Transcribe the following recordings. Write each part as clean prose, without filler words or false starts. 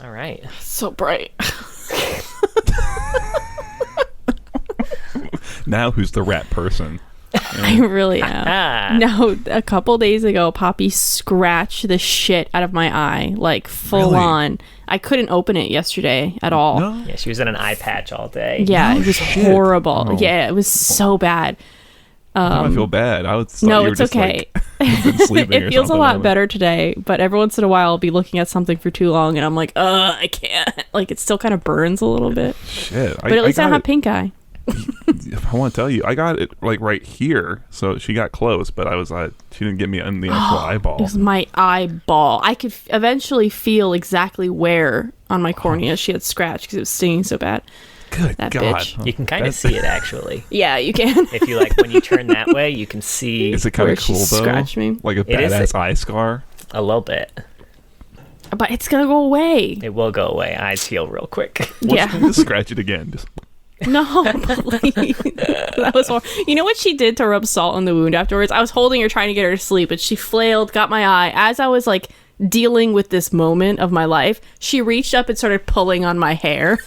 All right. So bright. Now who's the rat person? I really am. No, a couple days ago, Poppy scratched the shit out of my eye, like full on. I couldn't open it yesterday at all. No? Yeah, she was in an eye patch all day. Yeah, No it was shit. horrible. Oh. Yeah, it was so bad. I feel bad. I was No, it's okay. It feels a lot better today, but every once in a while I'll be looking at something for too long and I'm like, I can't. Like, it still kind of burns a little bit. Shit. But at least I don't have pink eye. I want to tell you, I got it like right here, so she got close, but I was she didn't get me in the actual eyeball. It was my eyeball. I could eventually feel exactly where on my cornea she had scratched because it was stinging so bad. Good that God. bitch. You can kind of see it, actually. Yeah, you can. If you when you turn that way, you can see Is it kind where of cool she though? scratched me. Like a It is badass eye scar. a little bit. But it's gonna go away. It will go away. Eyes heal real quick. Yeah. Just scratch it again. Just No, please. That was horrible. You know what she did to rub salt on the wound afterwards? I was holding her trying to get her to sleep, and she flailed, got my eye. As I was like dealing with this moment of my life, she reached up and started pulling on my hair.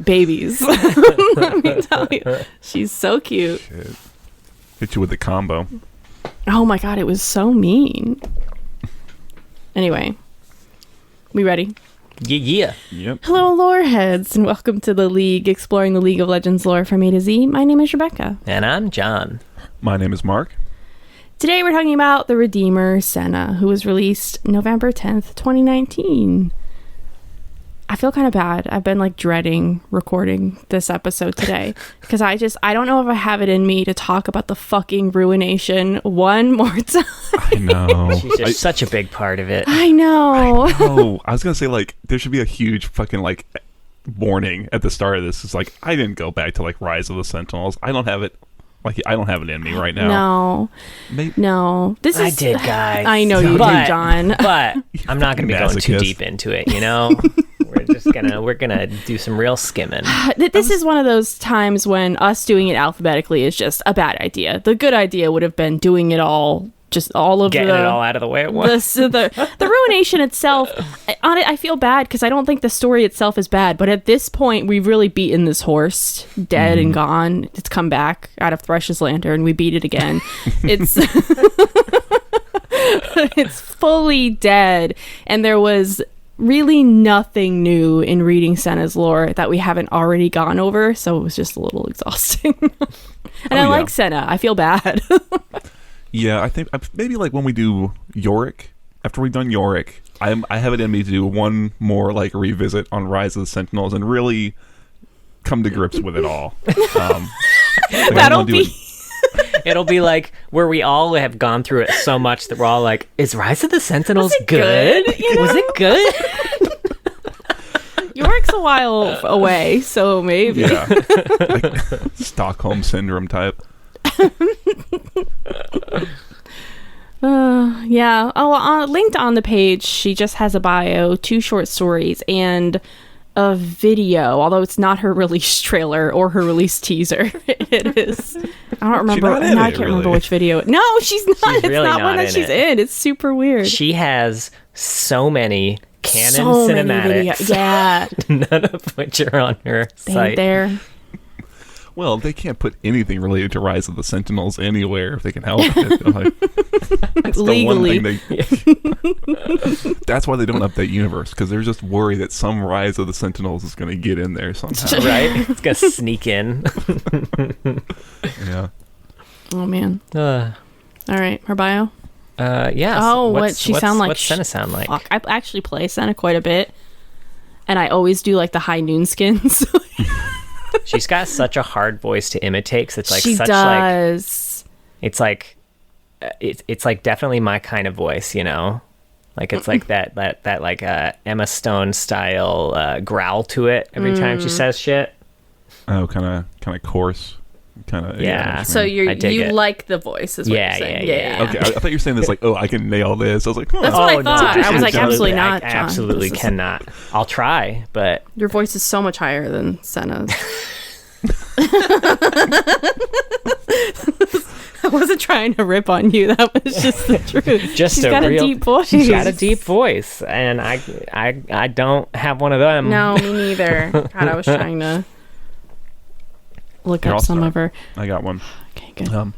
Babies. Let me tell you. She's so cute. shit. Hit you with the combo. Oh my god, it was so mean. Anyway, we ready? Yeah. Yep. Hello, lore heads, and welcome to the League, exploring the League of Legends lore from A to Z. My name is Rebecca. And I'm John. My name is Mark. Today we're talking about the Redeemer, Senna, who was released November 10th, 2019. I feel kind of bad. I've been like dreading recording this episode today because I don't know if I have it in me to talk about the fucking Ruination one more time. I know. She's just such a big part of it. I know. Oh, I was gonna say like there should be a huge fucking like warning at the start of this. It's like I didn't go back to like Rise of the Sentinels. I don't have it. Like I don't have it in me right now. No. Maybe. No. This is. I did, guys. I know you did, John. But I'm not going to be going too Masochist. deep into it, you know? We're gonna do some real skimming. This is one of those times when us doing it alphabetically is just a bad idea. The good idea would have been doing it all, just all of Getting it all out of the way at once. The Ruination itself, on it, I feel bad because I don't think the story itself is bad. But at this point, we've really beaten this horse, dead and gone. It's come back out of Thresh's lantern. We beat it again. It's it's fully dead, and there was really nothing new in reading Senna's lore that we haven't already gone over, so it was just a little exhausting. And I like Senna. I feel bad. Yeah, I think maybe like when we do Yorick, after we've done Yorick, I have it in me to do one more like revisit on Rise of the Sentinels and really come to grips with it all. That'll be... It'll be like where we all have gone through it so much that we're all like, is Rise of the Sentinels good? You know? Was it good? Yorick's a while away, so maybe. Yeah. Like, Stockholm Syndrome type. Yeah. Oh, linked on the page, she just has a bio, 2 short stories, and a video, although it's not her release trailer or her release teaser. It is. I don't remember. She's not in I it, can't remember really. which video. No, she's not. She's It's really not one not that in she's it. in. It's super weird. She has so many canon So many cinematics, yeah. none of which are on her They site. ain't there. Well, they can't put anything related to Rise of the Sentinels anywhere if they can help it. Like, that's Legally. the one thing that's why they don't update universe, because they're just worried that some Rise of the Sentinels is going to get in there somehow. Right? It's gonna sneak in. Yeah. Oh, man. Uh, All right. Her bio? yeah. Oh, what she sound like? What's Senna sound like? Fuck. I actually play Senna quite a bit. And I always do like the high noon skins. She's got such a hard voice to imitate. 'Cause it's like she such does. like it's like definitely my kind of voice, you know. Like it's like that like Emma Stone style growl to it every time she says shit. Oh, kind of coarse. Kind of. Yeah. So I dig you it. like the voice, is what Yeah, you're saying. yeah. Okay, I thought you were saying this like, oh, I can nail this. I was like, huh. That's what I thought. I was like, absolutely I not, John. absolutely This is- cannot. I'll try, but Your voice is so much higher than Senna's. I wasn't trying to rip on you. That was just the truth. She's got a deep voice. She's got a deep voice, and I don't have one of them. No, me neither. God, I was trying to look up some of her. I got one. Okay, good.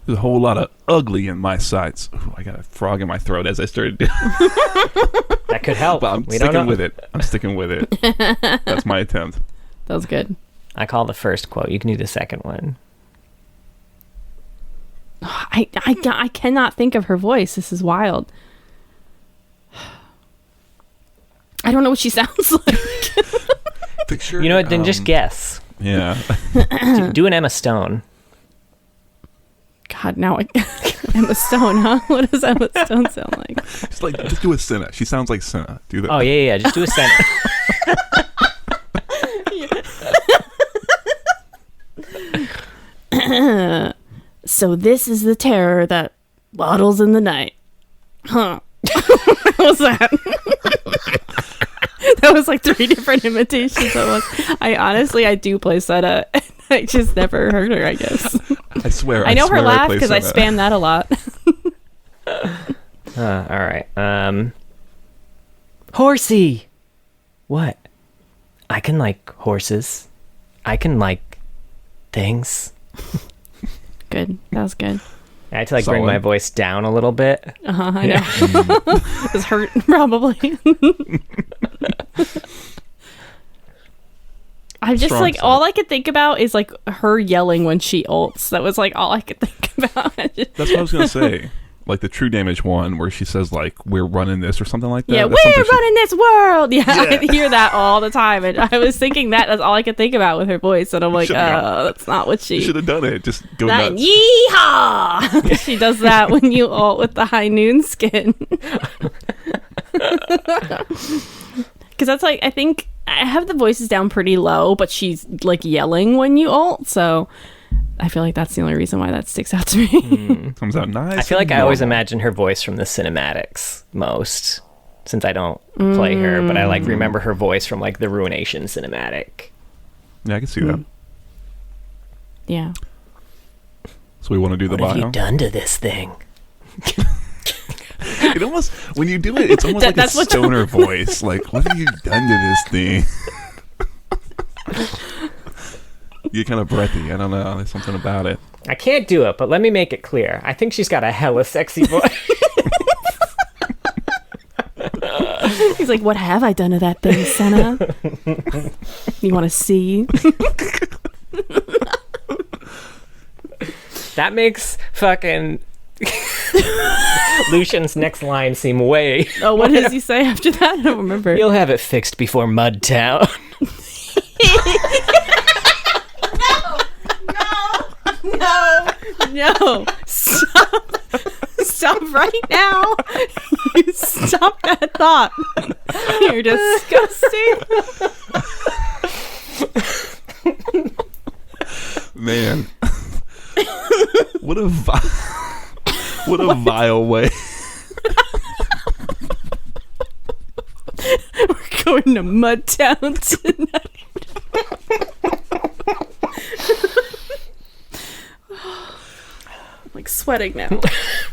There's a whole lot of ugly in my sights. Ooh, I got a frog in my throat as I started. That could help. But I'm sticking with it. I'm sticking with it. That's my attempt. That was good. I call the first quote. You can do the second one. I cannot think of her voice. This is wild. I don't know what she sounds like. Picture, you know what? Then just guess. Yeah. Do an Emma Stone. God, now Emma Stone, huh? What does Emma Stone sound like? It's like, just do a Senna. She sounds like Senna. Do that. Oh, yeah. Just do a Senna. So this is the terror that waddles in the night. Huh. What was that? That was like 3 different imitations at once. I do play Senna. I just never heard her, I guess. I swear. I know her laugh because I Senna. spam that a lot. All right. Horsey. What? I can like horses. I can like things. Good. That was good. I had to like bring my voice down a little bit. I know. It was hurt, probably. I'm just like, all I could think about is like her yelling when she ults. That was like all I could think about. That's what I was going to say. Like the True Damage one where she says like, we're running this or something like that. Yeah, we're running this world. Yeah, I hear that all the time. And I was thinking that's all I could think about with her voice. And I'm like, that's not what she... You should have done it. Just go nuts. Yeehaw! She does that when you ult with the high noon skin. Because that's like, I think I have the voices down pretty low, but she's like yelling when you ult. So I feel like that's the only reason why that sticks out to me. Comes out nice. I feel like I always imagine her voice from the cinematics most, since I don't play her, but I like remember her voice from like the Ruination cinematic. Yeah, I can see that. Yeah. So we want to do the bio. What have you done to this thing? It almost, when you do it, it's almost like a stoner voice. Like, what have you done to this thing? You're kind of breathy. I don't know. There's something about it. I can't do it, but let me make it clear. I think she's got a hella sexy voice. He's like, what have I done to that thing, Senna? You want to see? That makes fucking Lucian's next line seem way... Oh, what does he say after that? I don't remember. You'll have it fixed before Mudtown. No. Stop right now. You stop that thought. You're disgusting. Man. What a vile way. We're going to Mudtown tonight. I'm like sweating now.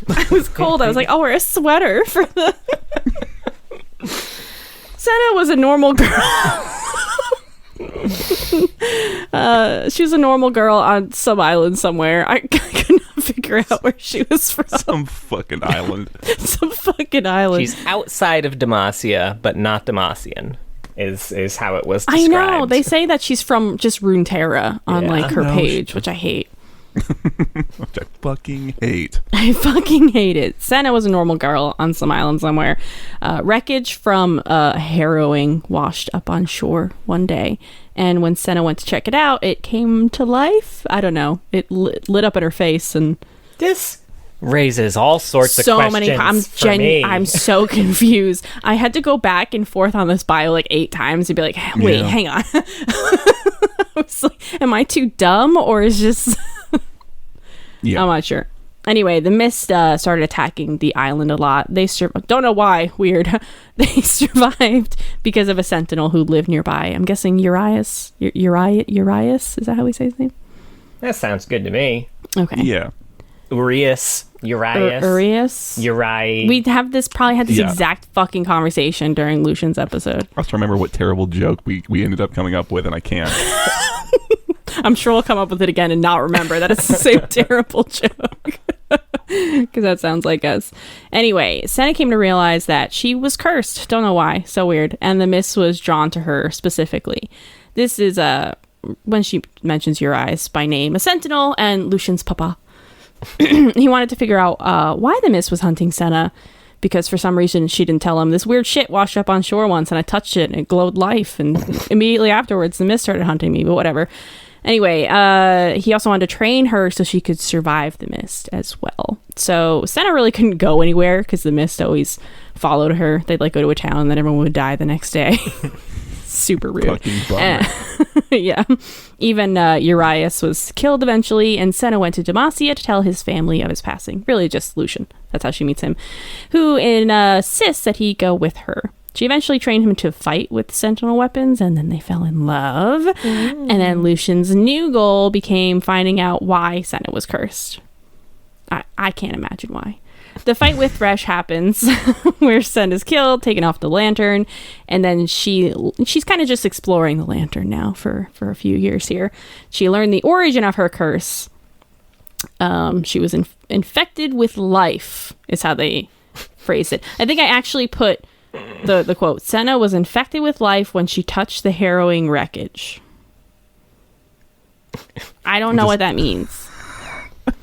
I was cold. I was like, I'll wear a sweater for the... Senna was a normal girl. She was a normal girl on some island somewhere. I could not figure out where she was from. Some fucking island. Some fucking island. She's outside of Demacia, but not Demacian, is how it was described. I know. They say that she's from just Runeterra on like her page, which I hate. Which I fucking hate. I fucking hate it. Senna was a normal girl on some island somewhere. Wreckage from a harrowing washed up on shore one day. And when Senna went to check it out, it came to life. I don't know. It lit up in her face, and this raises all sorts of questions for me. I'm so confused. I had to go back and forth on this bio like 8 times and be like, wait, hang on. I was like, am I too dumb, or is just... I'm not sure. Anyway, the mist started attacking the island a lot. They don't know why. Weird. They survived because of a sentinel who lived nearby. I'm guessing Urias. Urias? Is that how we say his name? That sounds good to me. Okay. Yeah. Urias. We have this exact fucking conversation during Lucian's episode. I also remember what terrible joke we ended up coming up with, and I can't. I'm sure we'll come up with it again and not remember that it's the same terrible joke. Because that sounds like us. Anyway, Senna came to realize that she was cursed. Don't know why. So weird. And the mist was drawn to her specifically. This is when she mentions Urias by name, a sentinel and Lucian's papa. He wanted to figure out why the mist was hunting Senna, because for some reason she didn't tell him. This weird shit washed up on shore once and I touched it and it glowed life, and immediately afterwards the mist started hunting me, but whatever. Anyway, he also wanted to train her so she could survive the mist as well. So Senna really couldn't go anywhere because the mist always followed her. They'd like go to a town and then everyone would die the next day. Super rude. Fucking bummer. Yeah. Even Urias was killed eventually, and Senna went to Demacia to tell his family of his passing. Really just Lucian. That's how she meets him. Who insists that he go with her. She eventually trained him to fight with sentinel weapons, and then they fell in love. And then Lucian's new goal became finding out why Senna was cursed. I can't imagine why. The fight with Thresh happens, where Senna's killed, taken off the lantern, and then she's kind of just exploring the lantern now for a few years here. She learned the origin of her curse. She was infected with life, is how they phrased it. I think I actually put the quote, Senna was infected with life when she touched the harrowing wreckage. I don't know what that means.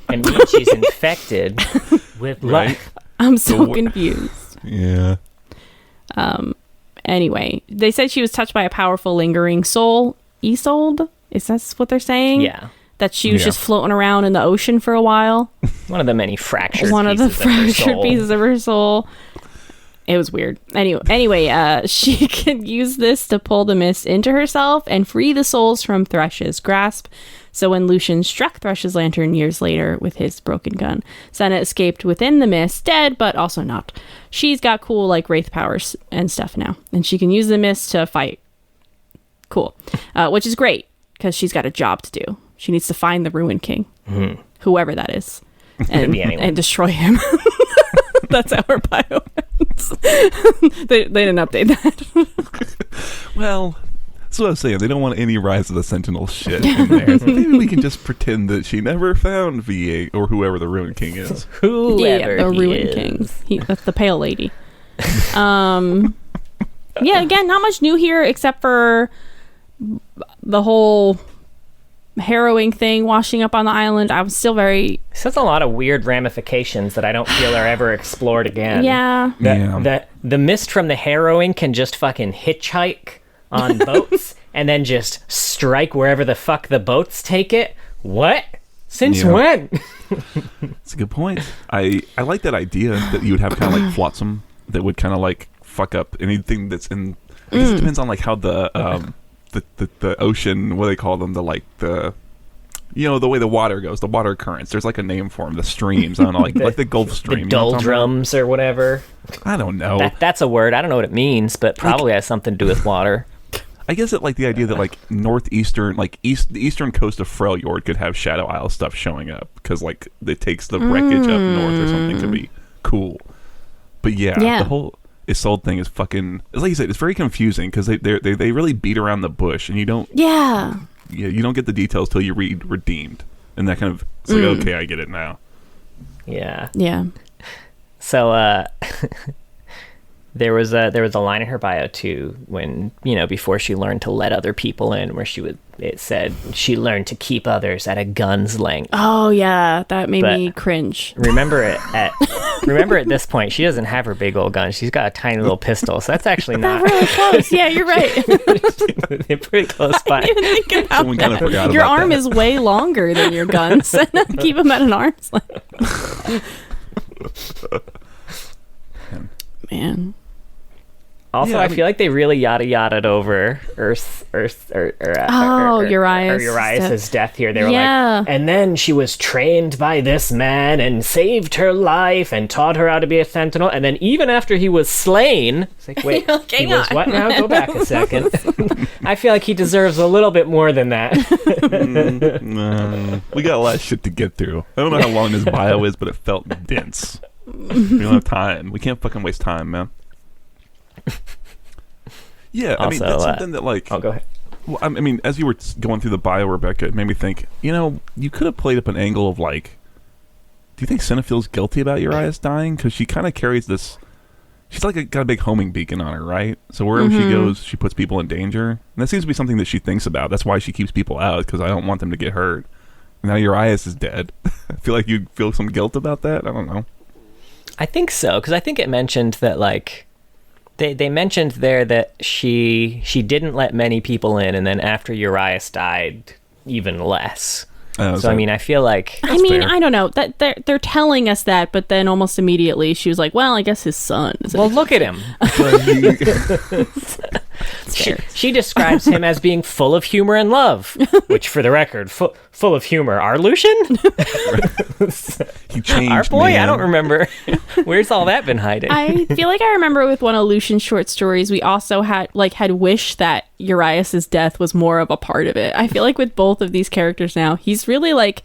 It means she's infected with life. I'm so confused. Yeah. Anyway, they said she was touched by a powerful lingering soul. Isolde? Is that what they're saying? Yeah. That she was just floating around in the ocean for a while. One of the many fractured pieces of her soul. It was weird. Anyway, she could use this to pull the mist into herself and free the souls from Thresh's grasp. So when Lucian struck Thresh's lantern years later with his broken gun, Senna escaped within the mist, dead, but also not. She's got cool, like, wraith powers and stuff now, and she can use the mist to fight. Cool. Which is great, because she's got a job to do. She needs to find the Ruin King, whoever that is, and destroy him. That's how her bio ends. They didn't update that. Well, that's what I was saying. They don't want any Rise of the Sentinel shit in there. So maybe we can just pretend that she never found V8 or whoever the Ruin King is. Whoever the Ruin King. That's the pale lady. Yeah, again, not much new here except for the whole harrowing thing washing up on the island. I'm still very... So that's a lot of weird ramifications that I don't feel are ever explored again. Yeah. That the mist from the harrowing can just fucking hitchhike on boats and then just strike wherever the fuck the boats take it. What? Since when? That's a good point. I like that idea that you would have kind of like flotsam that would kind of like fuck up anything that's in... I guess it depends on like how the ocean, what do they call them, the way the water goes, the water currents, there's like a name for them, the streams, I don't know, like the Gulf Stream, the doldrums or whatever. I don't know, that's a word, I don't know what it means, but probably has something to do with water. I guess it like the idea that like northeastern, like the eastern coast of Freljord could have Shadow Isle stuff showing up because like it takes the wreckage up north or something could be cool. But yeah. The whole Isolde thing is fucking, like you said, it's very confusing because they really beat around the bush and you don't you don't get the details till you read Redeemed, and that kind of, it's like, okay, I get it now. Yeah. So there was a line in her bio too, when before she learned to let other people in, where it said she learned to keep others at a gun's length. Oh yeah, that made me cringe. Remember at this point, she doesn't have her big old gun. She's got a tiny little pistol, so that's actually not really close. Yeah, you're right. They're pretty close by. Someone kind of forgot your about arm that. is way longer than your gun, so keep them at an arm's length. Man. Also, Yeah, I feel like they really yada-yada'd over Urias's death here. They were like, and then she was trained by this man and saved her life and taught her how to be a sentinel. And then even after he was slain, it's like, wait, he was what now? Go back a second. I feel like he deserves a little bit more than that. We got a lot of shit to get through. I don't know how long this bio is, but it felt dense. We don't have time. We can't fucking waste time, man. Yeah, I mean, that's something that, like... Oh, go ahead. Well, I mean, as you were going through the bio, Rebecca, it made me think, you could have played up an angle of, like... Do you think Senna feels guilty about Urias dying? Because she kind of carries this... She's like got a big homing beacon on her, right? So wherever she goes, she puts people in danger. And that seems to be something that she thinks about. That's why she keeps people out, because I don't want them to get hurt. Now Urias is dead. I feel like you feel some guilt about that? I don't know. I think so, because I think it mentioned that, like, they mentioned there that she didn't let many people in, and then after Urias died, even less. So I mean, I feel like I mean, fair. I don't know that they're telling us that, but then almost immediately she was like, "Well, I guess his son." Well, look at him. She describes him as being full of humor and love, which, for the record, full of humor. Our Lucian? He changed. Our boy? Man. I don't remember. Where's all that been hiding? I feel like I remember with one of Lucian's short stories, we also had wished that Urias's death was more of a part of it. I feel like with both of these characters now, he's really like,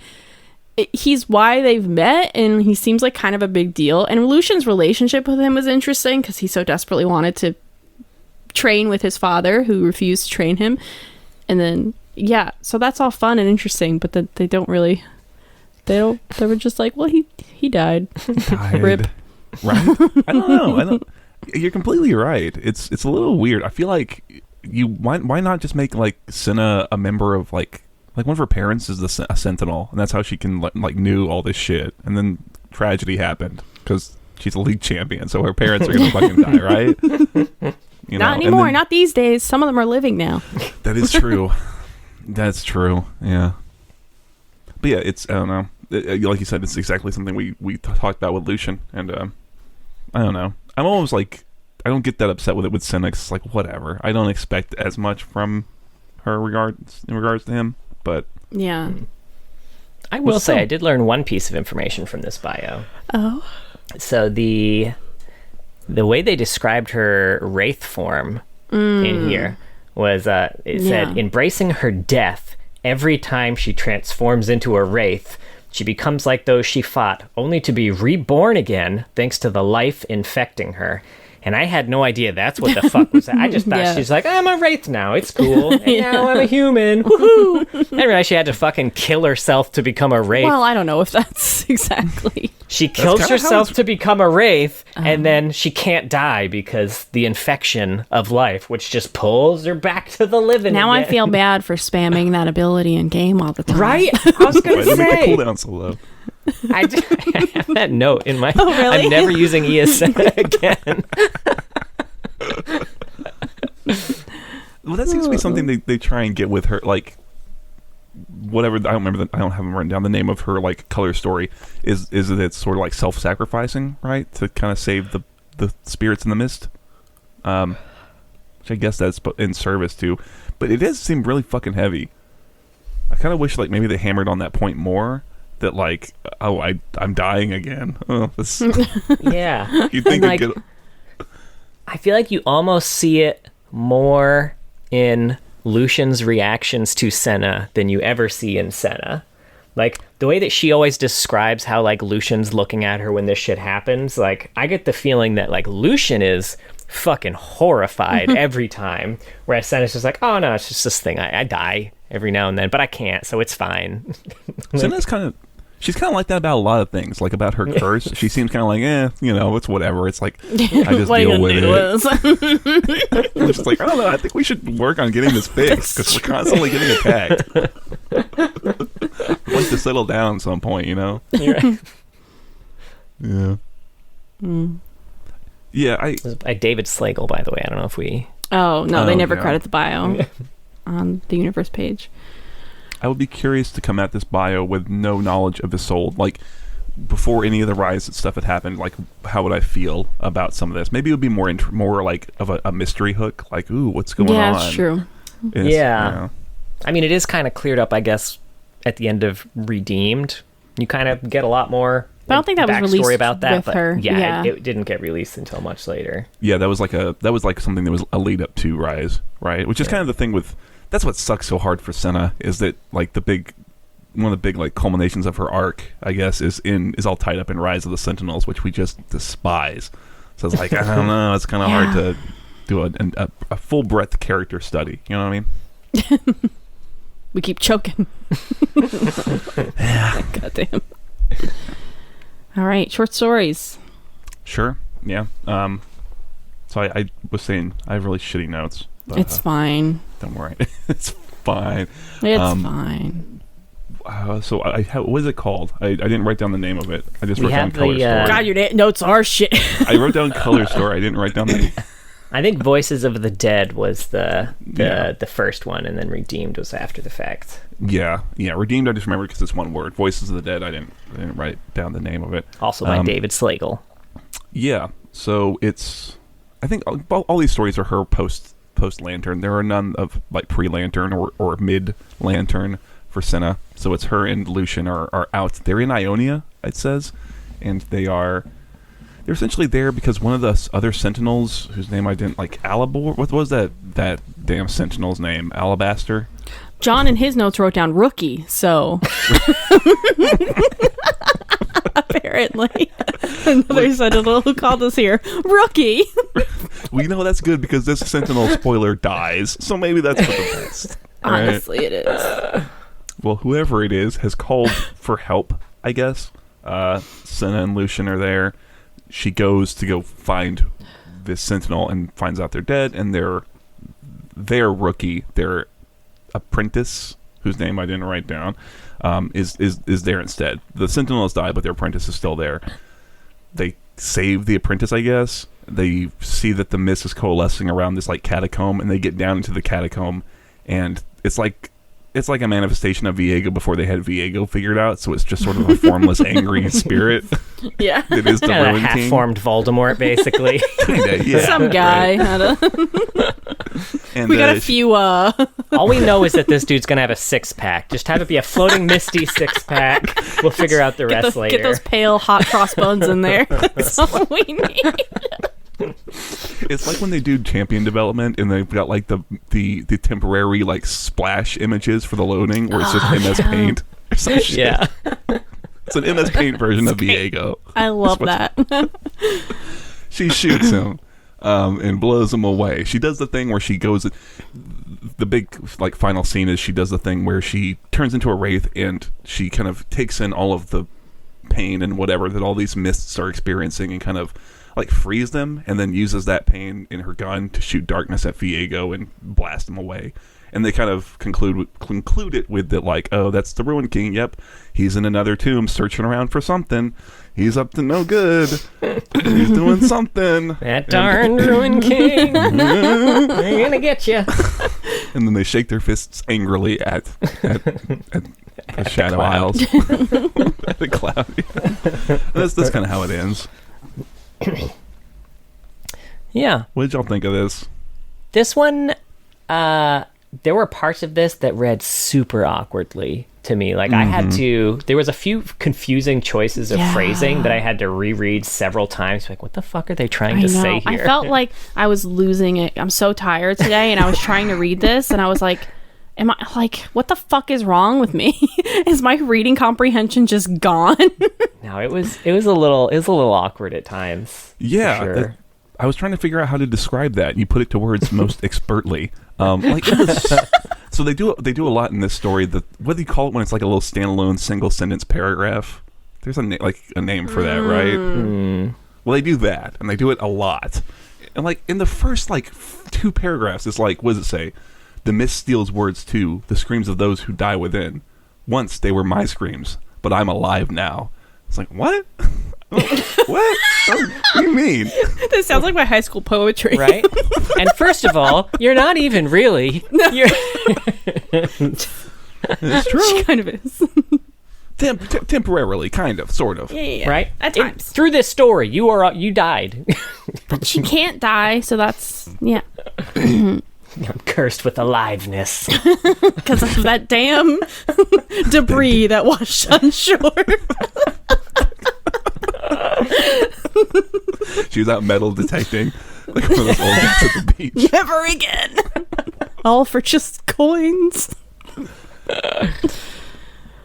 he's why they've met, and he seems like kind of a big deal. And Lucian's relationship with him was interesting because he so desperately wanted to train with his father, who refused to train him. And then, yeah, so that's all fun and interesting, but they were just like, well, he died. Rip. Right? I don't know. You're completely right. It's a little weird. I feel like why not just make, like, Senna a member of, like one of her parents is a sentinel, and that's how she can, like, knew all this shit. And then tragedy happened because she's a league champion, so her parents are gonna fucking die, right? Not anymore. Not these days. Some of them are living now. That is true. That's true. Yeah. But yeah, it's, I don't know. Like you said, it's exactly something we talked about with Lucian, and I don't know. I'm almost like, I don't get that upset with it with Senna. It's like, whatever. I don't expect as much from her in regards to him, but yeah. I will say I did learn one piece of information from this bio. Oh. So the way they described her wraith form in here was said embracing her death every time she transforms into a wraith. She becomes like those she fought, only to be reborn again thanks to the life infecting her. And I had no idea that's what the fuck was that. I just thought she's like, I'm a wraith now. It's cool. And now I'm a human. Woohoo! I didn't realize she had to fucking kill herself to become a wraith. Well, I don't know if that's exactly. She kills herself to become a wraith, and then she can't die because the infection of life, which just pulls her back to the living now again. I feel bad for spamming that ability in game all the time. Right? I was going to say. Make the cooldown so low. I have that note in my... Oh, really? I'm never using ESN again. Well, that seems to be something they try and get with her, like, whatever. I don't remember. I don't have them written down. The name of her, like, color story is that it's sort of like self-sacrificing, right, to kind of save the spirits in the mist. Which I guess that's in service to, but it does seem really fucking heavy. I kind of wish, like, maybe they hammered on that point more. That, like, I'm dying again. Oh, this. Yeah. You think like, I feel like you almost see it more in Lucian's reactions to Senna than you ever see in Senna. Like, the way that she always describes how, like, Lucian's looking at her when this shit happens, like, I get the feeling that, like, Lucian is fucking horrified every time, whereas Senna's just like, oh, no, it's just this thing. I die every now and then, but I can't, so it's fine. Senna's she's kind of like that about a lot of things, like about her curse. She seems kind of like, it's whatever. It's like, I just deal with it. I'm just like, I don't know, I think we should work on getting this fixed, because we're constantly getting attacked. I'd like to settle down at some point, you know? You're right. Yeah. Yeah, by David Slagle, by the way. I don't know if we... Oh, no, they never credit the bio on the universe page. I would be curious to come at this bio with no knowledge of Isolde. Like, before any of the Rise stuff had happened, like, how would I feel about some of this? Maybe it would be more like of a mystery hook, like, ooh, what's going on? Yeah, it's true. Yeah. I mean, it is kind of cleared up, I guess, at the end of Redeemed. You kind of get a lot more. But I don't think that was released about that, with but her. Yeah, it didn't get released until much later. Yeah, that was like something that was a lead up to Rise, right? Which is kind of the thing with. That's what sucks so hard for Senna, is that like one of the big like culminations of her arc, I guess, is all tied up in Rise of the Sentinels, which we just despise. So it's like, I don't know, it's kind of hard to do a full breadth character study. You know what I mean? We keep choking. Yeah. Goddamn. All right, short stories. Sure. Yeah. So I was saying I have really shitty notes. But, It's fine. Don't worry. It's fine. It's fine. So what is it called? I didn't write down the name of it. I just We wrote down have Color the, Story. God, your notes are shit. I wrote down Color Story. I didn't write down the. I think Voices of the Dead was the Yeah. first one, and then Redeemed was after the fact. Yeah. Redeemed. I just remembered because it's one word. Voices of the Dead. I didn't write down the name of it. Also by David Slagle. Yeah. So it's. I think all these stories are her post Lantern. There are none of like pre Lantern or mid Lantern for Senna. So it's her and Lucian are out. They're in Ionia, it says, and they're essentially there because one of the other Sentinels, whose name I didn't like, Alibor. What was that damn Sentinel's name? Alabaster. John in his notes wrote down rookie, so apparently another Sentinel who called us here rookie. We know that's good because this Sentinel spoiler dies, so maybe that's for the best. Right? Honestly, it is. Well, whoever it is has called for help, I guess. Senna and Lucian are there. She goes to go find this Sentinel and finds out they're dead, and their rookie, their apprentice, whose name I didn't write down, is there instead. The Sentinel has died, but their apprentice is still there. They save the apprentice, I guess. They see that the mist is coalescing around this like catacomb, and they get down into the catacomb, and it's like a manifestation of Viego before they had Viego figured out. So it's just sort of a formless, angry spirit. Yeah, it is the Kind of Ruin a King. half-formed Voldemort, basically. Kinda, yeah. some guy Right. had a. And, We got a few. All we know is that this dude's gonna have a six-pack. Just have it be a floating misty six-pack. We'll figure out the rest later. Get those pale hot crossbones in there. That's all we need. It's like when they do champion development and they've got like the temporary like splash images for the loading where it's just MS Paint or some shit. Yeah. It's an MS Paint version of Viego. I love that. She shoots him and blows him away. She does the thing where she goes. The big like final scene is she does the thing where she turns into a wraith and she kind of takes in all of the pain and whatever that all these mists are experiencing and kind of like frees them, and then uses that pain in her gun to shoot darkness at Viego and blast him away. And they kind of conclude it with that, like, oh, that's the Ruin King. Yep, he's in another tomb searching around for something. He's up to no good. He's doing something. That darn Ruin King. They're gonna get you. And then they shake their fists angrily at the Shadow Isles. At the cloud. Yeah. That's kind of how it ends. Yeah. What did y'all think of this? This one, there were parts of this that read super awkwardly to me. Like, I had to... There was a few confusing choices of phrasing that I had to reread several times. Like, what the fuck are they trying to say here? I felt like I was losing it. I'm so tired today, and I was trying to read this, and I was like... Am I like, what the fuck is wrong with me? Is my reading comprehension just gone? No, it was a little awkward at times. Yeah, for sure. I was trying to figure out how to describe that. You put it to words most expertly. Like so they do a lot in this story. What do you call it when it's like a little standalone single sentence paragraph? There's a name for that, right? Well, they do that, and they do it a lot. And like in the first like 2 paragraphs, it's like, what does it say? The mist steals words too, the screams of those who die within. Once they were my screams, but I'm alive now. It's like, what? What? What do you mean? This sounds like my high school poetry. Right? And first of all, you're not even really. You're It's true. She kind of is. temporarily, kind of, sort of. Yeah. Right? At times. Through this story, you died. She can't die, so that's, yeah. I'm cursed with aliveness. Because of that damn debris that washed on shore. She was out metal detecting, like one of those old guys at the beach. Never again. All for just coins.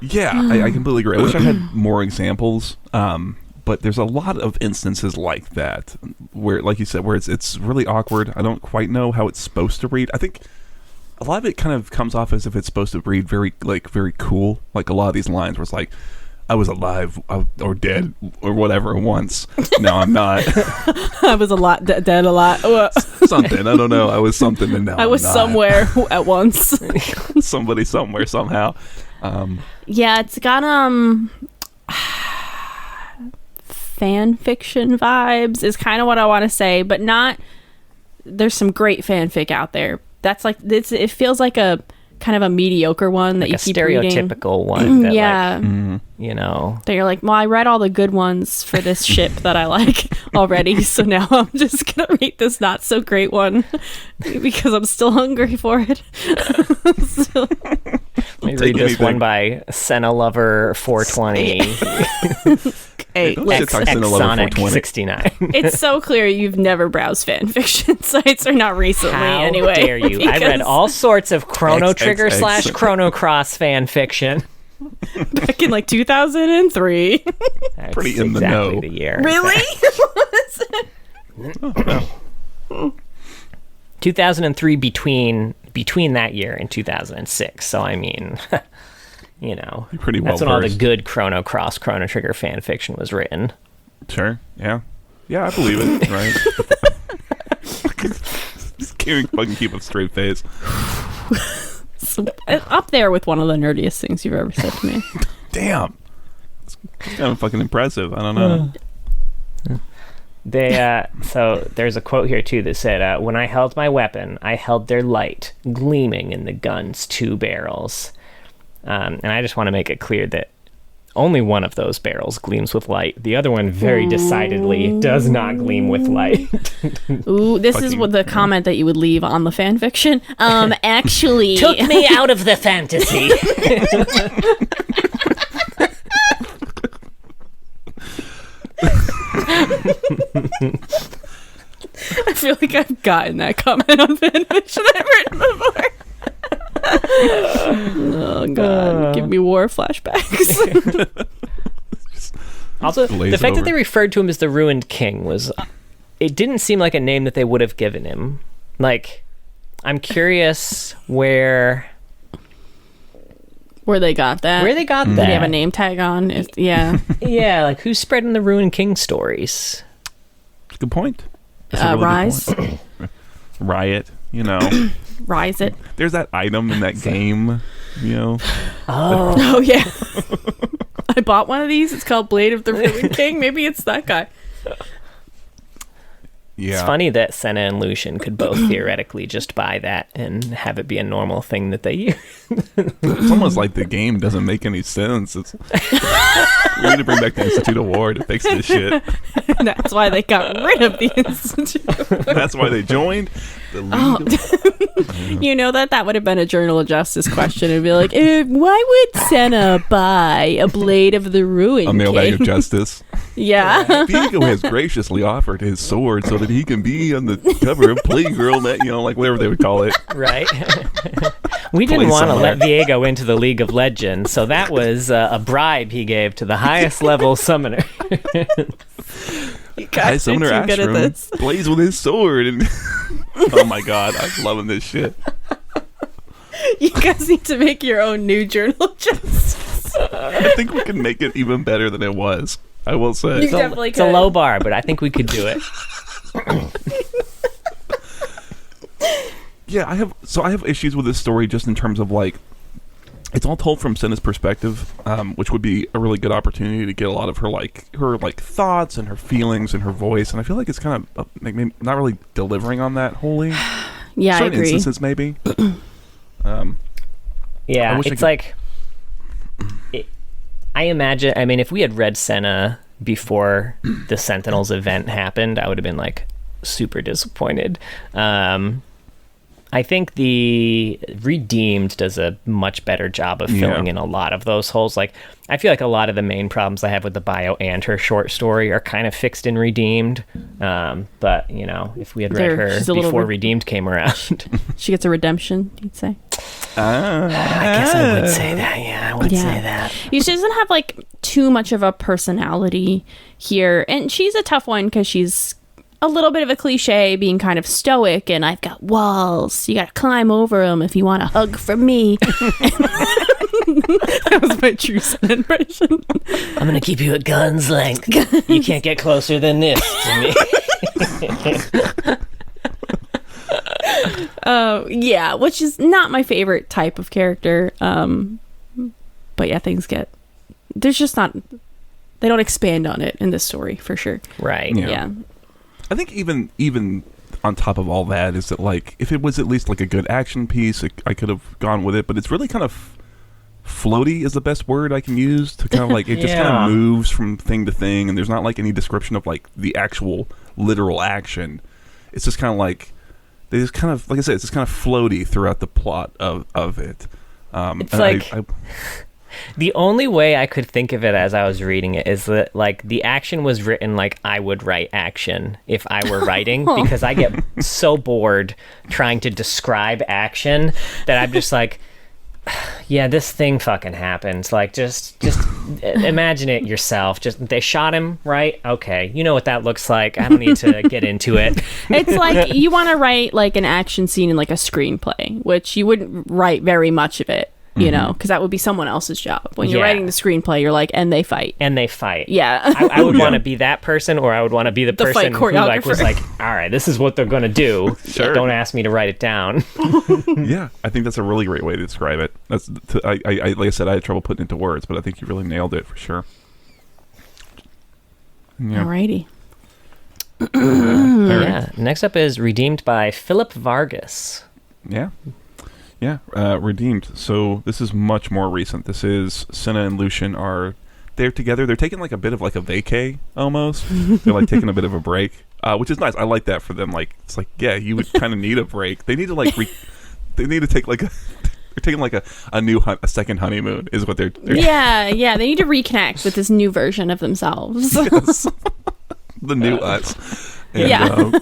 Yeah, I completely agree. I wish I had more examples, but there's a lot of instances like that where, like you said, where it's really awkward. I don't quite know how it's supposed to read. I think a lot of it kind of comes off as if it's supposed to read very cool. Like a lot of these lines where it's like, I was alive or dead or whatever once. No, I'm not. I was dead a lot. Something. I don't know. I was something and now I was I'm not. somewhere at once. Somebody somewhere somehow. Yeah, it's got fan fiction vibes is kind of what I want to say, but not. There's some great fanfic out there. That's like it feels like a kind of a mediocre one that Like you a keep reading. stereotypical one. That, Yeah. like, you know. That you're like, well, I read all the good ones for this ship that I like already, so now I'm just gonna read this not so great one because I'm still hungry for it. So, Let me Take read this anything. one by Senna Lover 420. hey, Don't look, shit talk Senna Lover Sonic 420. 69. it's so clear you've never browsed fan fiction sites, or not recently How anyway. dare you? I read because all sorts of Chrono Trigger XXX. / Chrono Cross fan fiction. back in like 2003. That's Pretty in the exactly know. the year. Really? 2003 between that year and 2006. So I mean, you know, You're pretty well that's when all the versed. good Chrono Cross, Chrono Trigger fan fiction was written. Sure. Yeah. Yeah, I believe it. Right. Just can't fucking keep a straight face. So, up there with one of the nerdiest things you've ever said to me. Damn. It's kind of fucking impressive. I don't know. They so there's a quote here too that said, "When I held my weapon, I held their light gleaming in the gun's two barrels." And I just want to make it clear that only one of those barrels gleams with light. The other one very decidedly does not gleam with light. Ooh, this is Fucking- what the comment that you would leave on the fan fiction. Actually, Took me out of the fantasy. I feel like I've gotten that comment on fan fiction I've written before. Oh god, give me war flashbacks. Also, Blaze the it fact that over. they referred to him as the Ruined King was, it didn't seem like a name that they would have given him. Like, I'm curious where Where they got that? they got Did that. he have a name tag on? Yeah. Yeah, like who's spreading the Ruined King stories? Good point. That's a really good Rise. point. Riot, you know. Rise it. There's that item in that game, you know. Oh yeah. I bought one of these. It's called Blade of the Ruined King. Maybe it's that guy. Yeah. It's funny that Senna and Lucian could both theoretically just buy that and have it be a normal thing that they use. It's almost like the game doesn't make any sense. We need to bring back the Institute of War to fix this shit. That's why they got rid of the institute. That's why they joined the League of... You know that would have been a Journal of Justice question. It'd be like, why would Senna buy a Blade of the Ruined A mailbag of King? justice. Yeah. Vigo has graciously offered his sword so that he can be on the cover of Playgirl, that, you know, like whatever they would call it. Right? We didn't Play want to somewhere. let Viego into the League of Legends, so that was a bribe he gave to the highest level summoner. You High guys are too Summoner good at Ashram this. plays with his sword. And oh my god, I'm loving this shit. You guys need to make your own new Journal of Justice. I think we can make it even better than it was. I will say. You definitely It's a could. low bar, but I think we could do it. Yeah, I have issues with this story just in terms of like it's all told from Senna's perspective, which would be a really good opportunity to get a lot of her thoughts and her feelings and her voice, and I feel like it's kind of maybe not really delivering on that wholly. Yeah, I Certain agree. instances maybe. I Yeah, wish I it's could- like... I imagine, I mean, if we had read Senna before the Sentinels event happened, I would have been like super disappointed. I think the Redeemed does a much better job of filling in a lot of those holes. Like, I feel like a lot of the main problems I have with the bio and her short story are kind of fixed in Redeemed. But, you know, if we had read her before Redeemed came around. She gets a redemption, you'd say? I guess I would say that. Yeah, I would say that. She doesn't have, like, too much of a personality here. And she's a tough one because she's a little bit of a cliche, being kind of stoic, and I've got walls. You got to climb over them if you want a hug from me. That was my true Senna impression. I'm going to keep you at gun's length. You can't get closer than this to me. Yeah, which is not my favorite type of character. But yeah, there's just not, they don't expand on it in this story for sure. Right. Yeah. I think even on top of all that is that, like, if it was at least like a good action piece, I could have gone with it. But it's really kind of floaty is the best word I can use to kind of like, it just kind of moves from thing to thing, and there's not like any description of like the actual literal action. It's just kind of like, they just kind of, like I said, it's just kind of floaty throughout the plot of it. It's like, the only way I could think of it as I was reading it is that, like, the action was written like I would write action if I were writing, because I get so bored trying to describe action that I'm just like, yeah, this thing fucking happens. Like, just imagine it yourself. Just, they shot him, right? Okay, you know what that looks like. I don't need to get into it. It's like you want to write like an action scene in like a screenplay, which you wouldn't write very much of it. You know, because that would be someone else's job. When you're writing the screenplay, you're like, and they fight. Yeah. I would want to be that person, or I would want to be the person who like was like, all right, this is what they're going to do. Sure. Don't ask me to write it down. Yeah, I think that's a really great way to describe it. That's like I said, I had trouble putting it into words, but I think you really nailed it for sure. Yeah. Alrighty. Yeah. Next up is Redeemed by Philip Vargas. Yeah. Yeah, Redeemed. So this is much more recent. This is Senna and Lucian they're together. They're taking like a bit of like a vacay almost. They're like taking a bit of a break, which is nice. I like that for them. Like, it's like, yeah, you would kind of need a break. They need to like they need to take like they're taking like a second honeymoon is what they're yeah. They need to reconnect with this new version of themselves. Yes. The new us. And,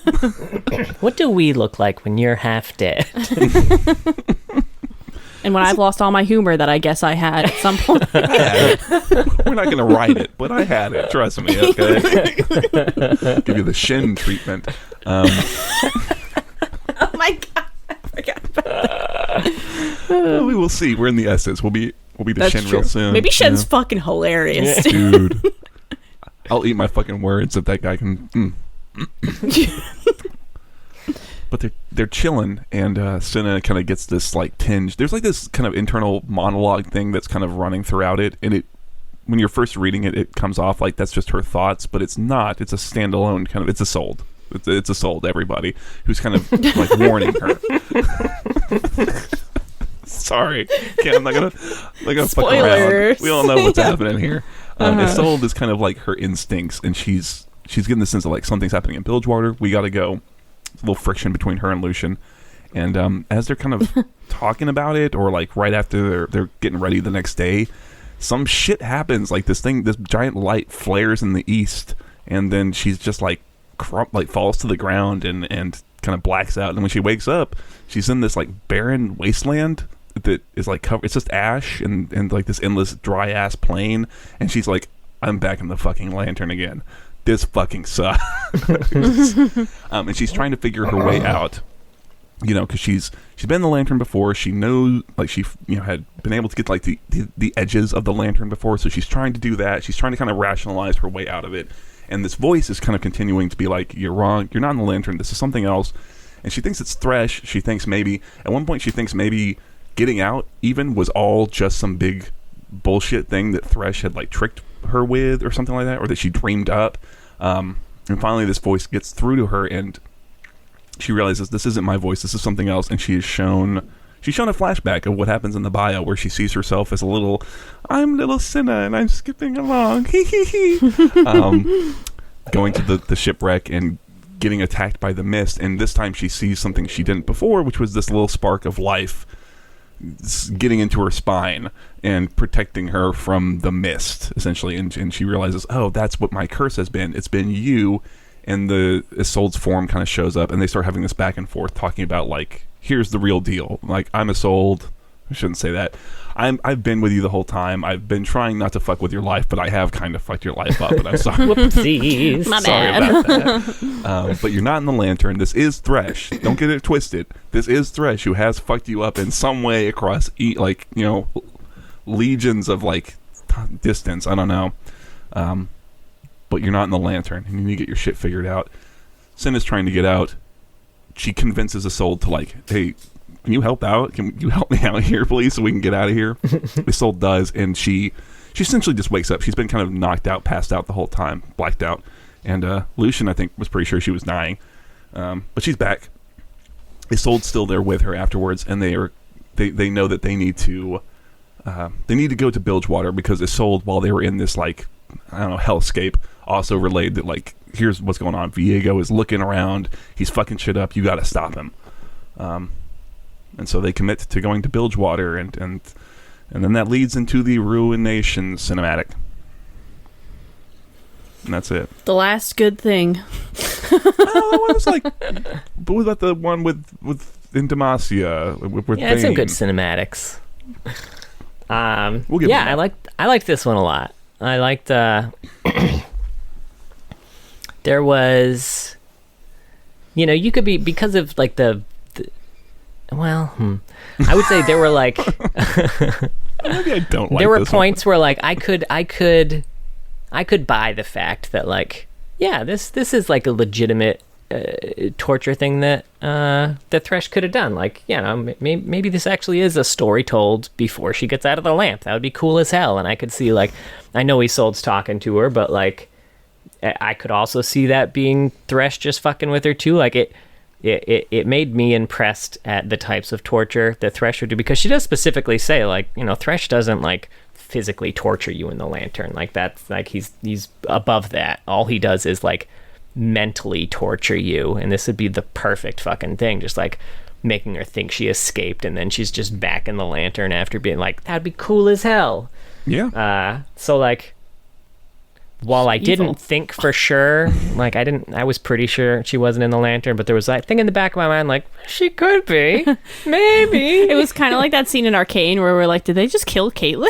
what do we look like when you're half dead? And when I've lost all my humor that I guess I had at some point. We're not going to write it, but I had it. Trust me, okay? Give you the Shin treatment. Oh my God. I forgot about that. We will see. We're in the S's. We'll be the Shin real soon. Maybe Shin's fucking hilarious. Dude. I'll eat my fucking words if that guy can... But they're chilling, and Senna kind of gets this like tinge. There's like this kind of internal monologue thing that's kind of running throughout it, and when you're first reading it, it comes off like that's just her thoughts, but it's not. It's a standalone kind of. It's a soul. It's a soul to everybody who's kind of like warning her. Sorry, I'm not gonna fuck around. We all know what's happening here. Isolde is kind of like her instincts, and she's getting the sense of like something's happening in Bilgewater. We got to go. A little friction between her and Lucian, and as they're kind of talking about it, or like right after they're getting ready the next day, some shit happens. Like this giant light flares in the east, and then she's just like falls to the ground and kind of blacks out. And when she wakes up, she's in this like barren wasteland that is like covered. It's just ash and like this endless dry ass plain. And she's like, I'm back in the fucking lantern again. This fucking sucks. And she's trying to figure her way out, you know, because she's been in the lantern before. She knows, like, she had been able to get like the edges of the lantern before, so she's trying to do that. She's trying to kind of rationalize her way out of it, and this voice is kind of continuing to be like, you're wrong, you're not in the lantern, this is something else. And she thinks it's Thresh. She thinks maybe at one point getting out even was all just some big bullshit thing that Thresh had like tricked her with or something like that, or that she dreamed up. And finally this voice gets through to her, and she realizes this isn't my voice, this is something else. And she is shown she's shown a flashback of what happens in the bio where she sees herself as I'm little Senna and I'm skipping along. Going to the shipwreck and getting attacked by the mist, and this time she sees something she didn't before, which was this little spark of life getting into her spine and protecting her from the mist, essentially. And she realizes, oh, that's what my curse has been. It's been you. And the Isolde's form kind of shows up, and they start having this back and forth, talking about, like, here's the real deal. Like, I'm Isolde. I shouldn't say that. I've been with you the whole time. I've been trying not to fuck with your life, but I have kind of fucked your life up, and I'm sorry. Whoopsies. My Sorry bad. about that. But you're not in the Lantern. This is Thresh. Don't get it twisted. This is Thresh, who has fucked you up in some way across, legions of, distance. I don't know. But you're not in the Lantern, and you need to get your shit figured out. Senna's trying to get out. She convinces Isolde to, hey, can you help out? Can you help me out here, please, so we can get out of here? Isolde does, and she essentially just wakes up. She's been kind of knocked out, passed out the whole time, blacked out. And Lucian, I think, was pretty sure she was dying. But she's back. Isolde's still there with her afterwards, and they know that they need to go to Bilgewater, because Isolde, while they were in this, hellscape, also relayed that, here's what's going on. Viego is looking around. He's fucking shit up. You got to stop him. And so they commit to going to Bilgewater, and then that leads into the Ruination cinematic. And that's it. The last good thing. Oh, it was but what about the one with in Demacia? With Yeah, it's some Thane? good cinematics. We'll give yeah, them I liked this one a lot. I liked there was, you could be, because of I would say there were Maybe I don't like there were this points where I could buy the fact that this is a legitimate torture thing that Thresh could have done. Maybe this actually is a story told before she gets out of the lamp. That would be cool as hell. And I could see I know Isolde's talking to her, but I could also see that being Thresh just fucking with her too. It made me impressed at the types of torture that Thresh would do, because she does specifically say Thresh doesn't physically torture you in the Lantern. That's he's above that. All he does is mentally torture you, and this would be the perfect fucking thing, just making her think she escaped, and then she's just back in the Lantern after being that'd be cool as hell. Yeah. So while I didn't think for sure, I was pretty sure she wasn't in the Lantern, but there was that thing in the back of my mind, she could be, maybe. It was kind of like that scene in Arcane where we're did they just kill Caitlyn?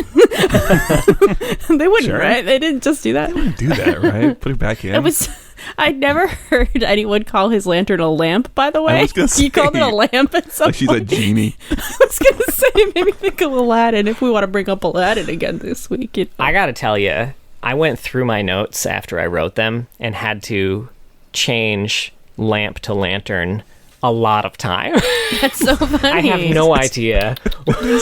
They wouldn't, Sure. right? They didn't just do that. They wouldn't do that, right? Put her back in. It was. I'd never heard anyone call his lantern a lamp, by the way. I was gonna say, you called it a lamp at some she's point. a genie. I was going to say, it made me think of Aladdin, if we want to bring up Aladdin again this week. I gotta tell you, I went through my notes after I wrote them and had to change lamp to lantern a lot of time. That's so funny. I have no idea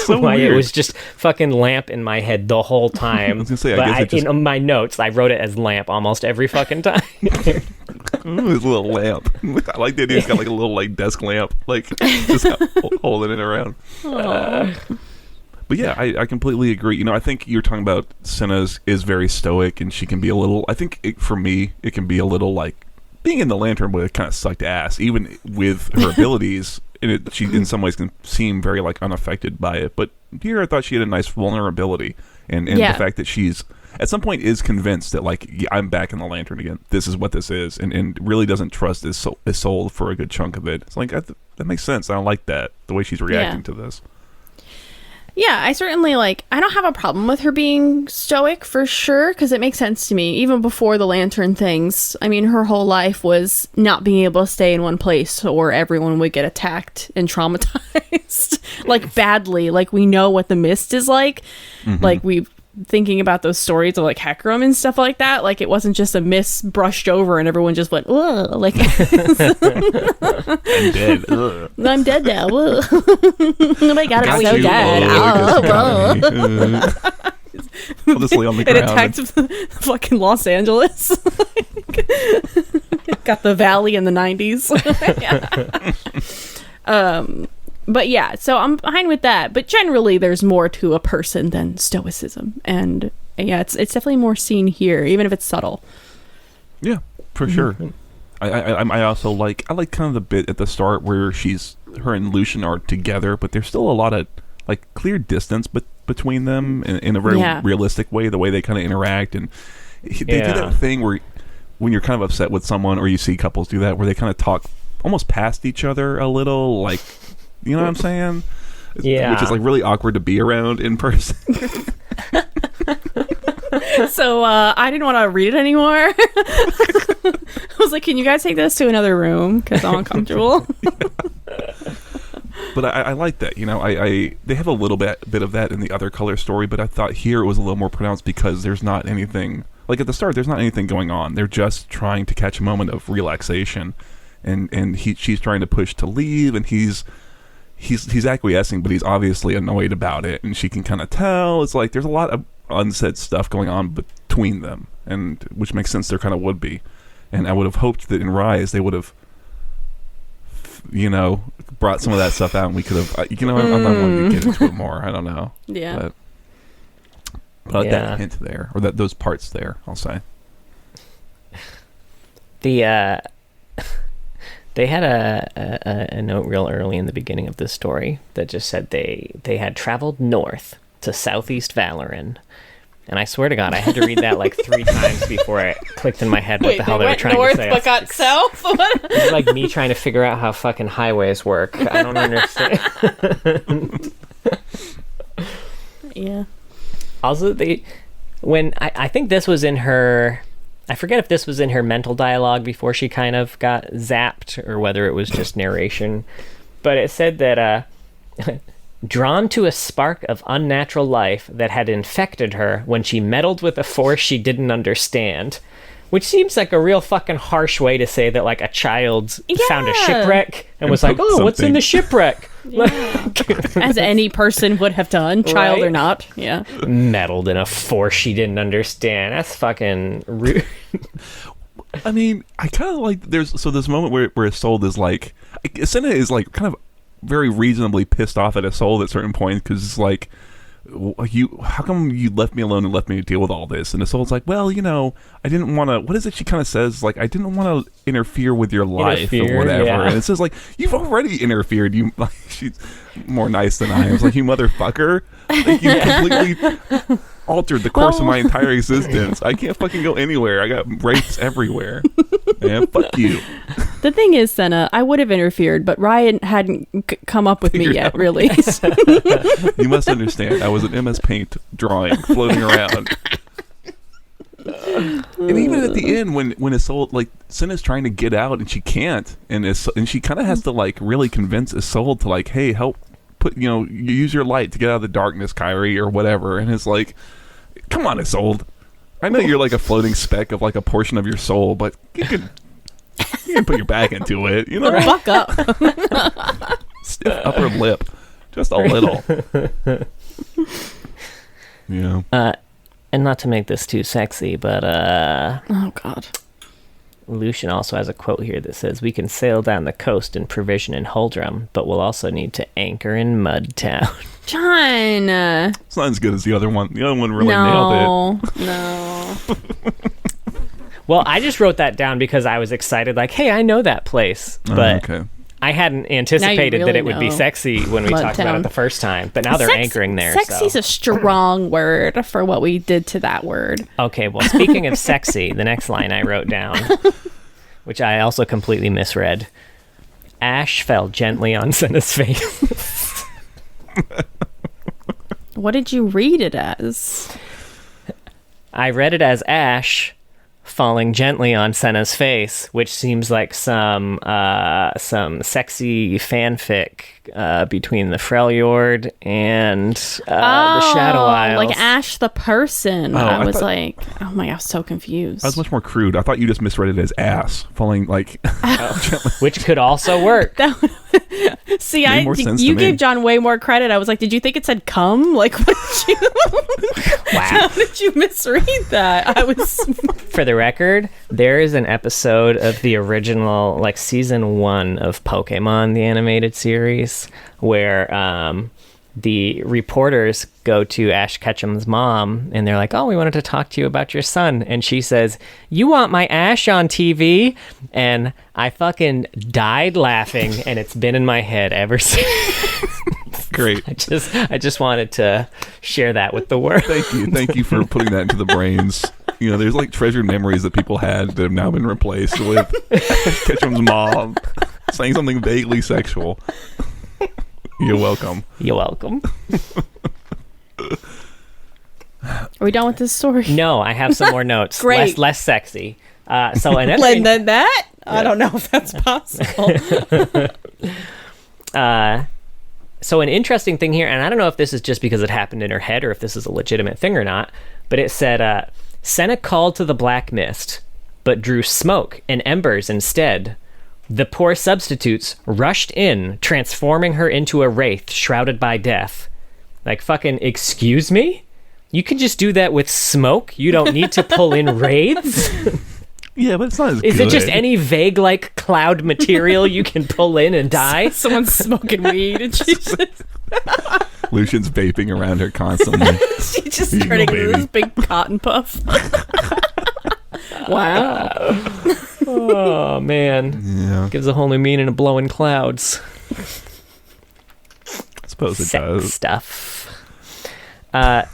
so why weird. it was just fucking lamp in my head the whole time. I was gonna say, I but guess it just- in my notes, I wrote it as lamp almost every fucking time. Ooh, his little lamp. I like the idea. He's got a little desk lamp, just holding it around. But yeah, I completely agree. I think you're talking about Senna's is very stoic, and she can be a little. I think for me, it can be a little being in the Lantern would have kind of sucked ass, even with her abilities. And she, in some ways, can seem very unaffected by it. But here, I thought she had a nice vulnerability, and the fact that she's at some point is convinced that I'm back in the Lantern again. This is what this is, and really doesn't trust his soul for a good chunk of it. It's that makes sense. I don't like that, the way she's reacting to this. Yeah, I certainly I don't have a problem with her being stoic for sure, because it makes sense to me. Even before the Lantern things, I mean, her whole life was not being able to stay in one place, or everyone would get attacked and traumatized, badly. We know what the mist is like. Mm-hmm. We thinking about those stories of Hecarim and stuff like that. It wasn't just a mist brushed over and everyone just went, ugh. I'm dead. Ugh. I'm dead now. Ugh. Oh my god, I'm so dead. I'll just lay on the It ground. attacked fucking Los Angeles. Got the valley in the 90s. But yeah, so I'm fine with that. But generally, there's more to a person than stoicism, and yeah, it's definitely more seen here, even if it's subtle. Yeah, for sure. I also like kind of the bit at the start where her and Lucian are together, but there's still a lot of like clear distance between them in a very realistic way. The way they kind of interact, and they do that thing where when you're kind of upset with someone, or you see couples do that, where they kind of talk almost past each other a little, like, you know what I'm saying? Yeah, which is like really awkward to be around in person. So I didn't want to read it anymore. I was like, can you guys take this to another room, because I'm uncomfortable. But I like that, you know. They have a little bit of that in the other color story, but I thought here it was a little more pronounced because there's not anything, like at the start there's not anything going on. They're just trying to catch a moment of relaxation, and she's trying to push to leave, and he's acquiescing, but he's obviously annoyed about it, and she can kind of tell. It's like there's a lot of unsaid stuff going on between them, and which makes sense. There kind of would be, and I would have hoped that in Rise they would have, you know, brought some of that stuff out, and we could have, you know, I'm not going to get into it more. I don't know. Yeah. But I like that hint there, or those parts there, I'll say. They had a note real early in the beginning of this story that just said they had traveled north to southeast Valoran. And I swear to God, I had to read that like 3 times before it clicked in my head what the hell they were trying to say. But got south? It's like me trying to figure out how fucking highways work. I don't understand. Yeah. Also, I think this was in her... I forget if this was in her mental dialogue before she kind of got zapped, or whether it was just narration. But it said that... drawn to a spark of unnatural life that had infected her when she meddled with a force she didn't understand. Which seems like a real fucking harsh way to say that, like, a child found a shipwreck and was like, oh, what's in the shipwreck? Yeah. As any person would have done, child or not. Yeah. Meddled in a force she didn't understand. That's fucking rude. I mean, I kind of like, there's this moment where Isolde is like, Senna is like kind of very reasonably pissed off at Isolde at certain points, because it's like, how come you left me alone and left me to deal with all this? And Isolde's like, well, you know, I didn't want to, what is it she kind of says, like, I didn't want to interfere with your life or whatever. And it says like, you've already interfered. You, like, she's more nice than I am. It's like, you motherfucker, like, you completely altered the course of my entire existence. I can't fucking go anywhere. I got rapes everywhere. Man, fuck you. The thing is, Senna, I would have interfered, but Riot hadn't come up with me yet, really. You must understand, I was an MS Paint drawing floating around. And even at the end, when Isolde, like, Senna's trying to get out and she can't, and she kind of has to, like, really convince Isolde to, like, hey, help put, you know, you use your light to get out of the darkness, Kyrie, or whatever. And it's like, come on, Isolde. I know you're like a floating speck of like a portion of your soul, but you can put your back into it. You know, buck up. Stiff upper lip, just a little. Yeah. And not to make this too sexy, but oh God. Lucian also has a quote here that says, we can sail down the coast and provision in Huldrum, but we'll also need to anchor in Mudtown. John! It's not as good as the other one. The other one really nailed it. No. Well, I just wrote that down because I was excited, like, hey, I know that place. But I hadn't anticipated that it would be sexy when we talked about it the first time. But now they're anchoring there. Sexy's a strong word for what we did to that word. Okay, well, speaking of sexy, the next line I wrote down, which I also completely misread. Ash fell gently on Senna's face. What did you read it as? I read it as Ash falling gently on Senna's face, which seems like some sexy fanfic between the Freljord and the Shadow Isles. Like Ash the person. I was like, oh my, I was so confused. I was much more crude. I thought you just misread it as ass falling, like, which could also work. See, you gave John way more credit. I was like, did you think it said come? Like, what did you? Wow. How did you misread that? I was. For the the record, there is an episode of the original, like season 1 of Pokemon, the animated series, where the reporters go to Ash Ketchum's mom and they're like, oh, we wanted to talk to you about your son. And she says, you want my Ash on TV? And I fucking died laughing, and it's been in my head ever since. Great. I just wanted to share that with the world. Thank you for putting that into the brains. You know, there's like treasured memories that people had that have now been replaced with Ketchum's mom saying something vaguely sexual. You're welcome. You're welcome. Are we done with this story? No, I have some more notes. Great. Less sexy. So another Than that? I don't know if that's possible. So an interesting thing here, and I don't know if this is just because it happened in her head or if this is a legitimate thing or not, but it said, Senna called to the black mist, but drew smoke and embers instead. The poor substitutes rushed in, transforming her into a wraith shrouded by death. Like, fucking, excuse me? You can just do that with smoke? You don't need to pull in wraiths? Yeah, but it's not as Is good. it just any vague, like, cloud material you can pull in and die? Someone's smoking weed and she's Lucian's vaping around her constantly. she's just Here you turning go, into this big cotton puff. Wow. Oh, man. Yeah, Gives a whole new meaning to blowing clouds. I suppose it Sex does. stuff.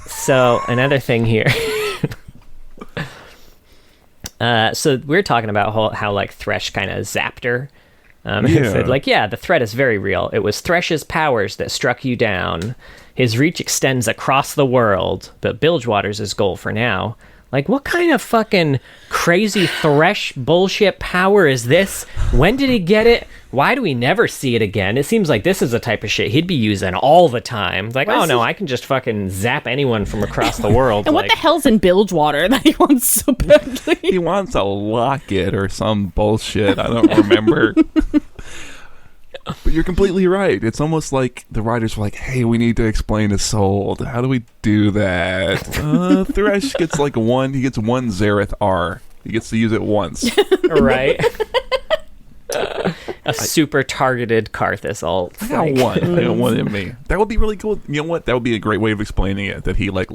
So another thing here. So we're talking about how like Thresh kind of zapped her. He Yeah. said, like, yeah, the threat is very real. It was Thresh's powers that struck you down. His reach extends across the world, but Bilgewater's his goal for now. Like, what kind of fucking crazy Thresh bullshit power is this? When did he get it? Why do we never see it again? It seems like this is the type of shit he'd be using all the time. Like, What oh is no, he- I can just fucking zap anyone from across the world. And what like, the hell's in Bilgewater that he wants so badly? He wants a locket or some bullshit. I don't remember. But you're completely right. It's almost like the writers were like, hey, we need to explain his soul. How do we do that? Thresh gets like one Zareth R. He gets to use it once. right? A super targeted Karthus ult. I got one. I got one in me. That would be really cool. You know what? That would be a great way of explaining it. That he like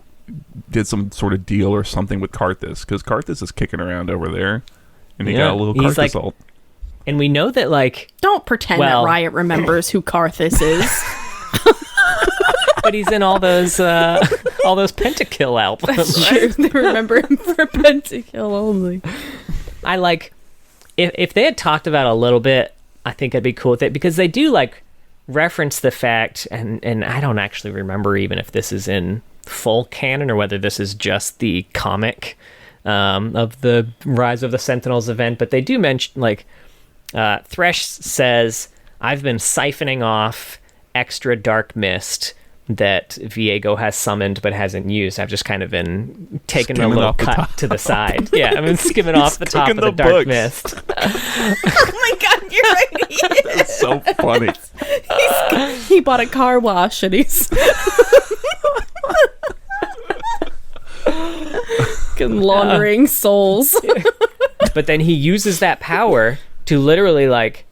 did some sort of deal or something with Karthus, because Karthus is kicking around over there, and he Yeah. got a little He's Karthus like- ult. And we know that, like, Don't pretend Well- that Riot remembers who Karthus is. but he's in all those pentakill albums. That's true. They remember him for Pentakill only. I like if they had talked about a little bit, I think I'd be cool with it, because they do like reference the fact, and I don't actually remember even if this is in full canon or whether this is just the comic of the Rise of the Sentinels event, but they do mention like Thresh says, I've been siphoning off extra dark mist that Viego has summoned but hasn't used. I've just kind of been taking a Skimming little off the cut top. to the side. Yeah, I've been skimming off the top of cooking the the dark books. mist. Oh my god, you're right. He is. That's so funny. He bought a car wash and he's laundering souls. But then he uses that power to literally like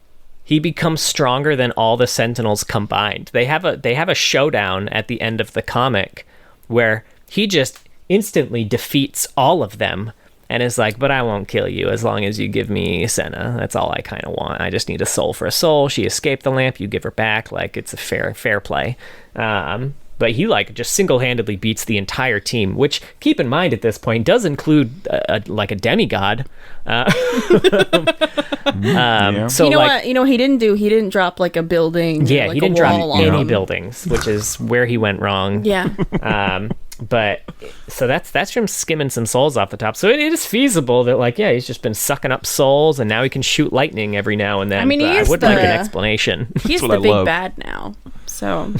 he becomes stronger than all the Sentinels combined. They have a showdown at the end of the comic where he just instantly defeats all of them and is like, but I won't kill you as long as you give me Senna. That's all I kind of want. I just need a soul for a soul. She escaped the lamp. You give her back. Like, it's a fair play. But he like just single-handedly beats the entire team, which, keep in mind at this point, does include a demigod. Yeah. So You know like, what? You know what he didn't do? He didn't drop like a building. yeah, like he a didn't drop wall on any them. buildings, which is where he went wrong. Yeah. But so that's from skimming some souls off the top. So it is feasible that like, yeah, he's just been sucking up souls and now he can shoot lightning every now and then. I mean, he But is I would like an the- explanation. He's what the I big love. bad now. So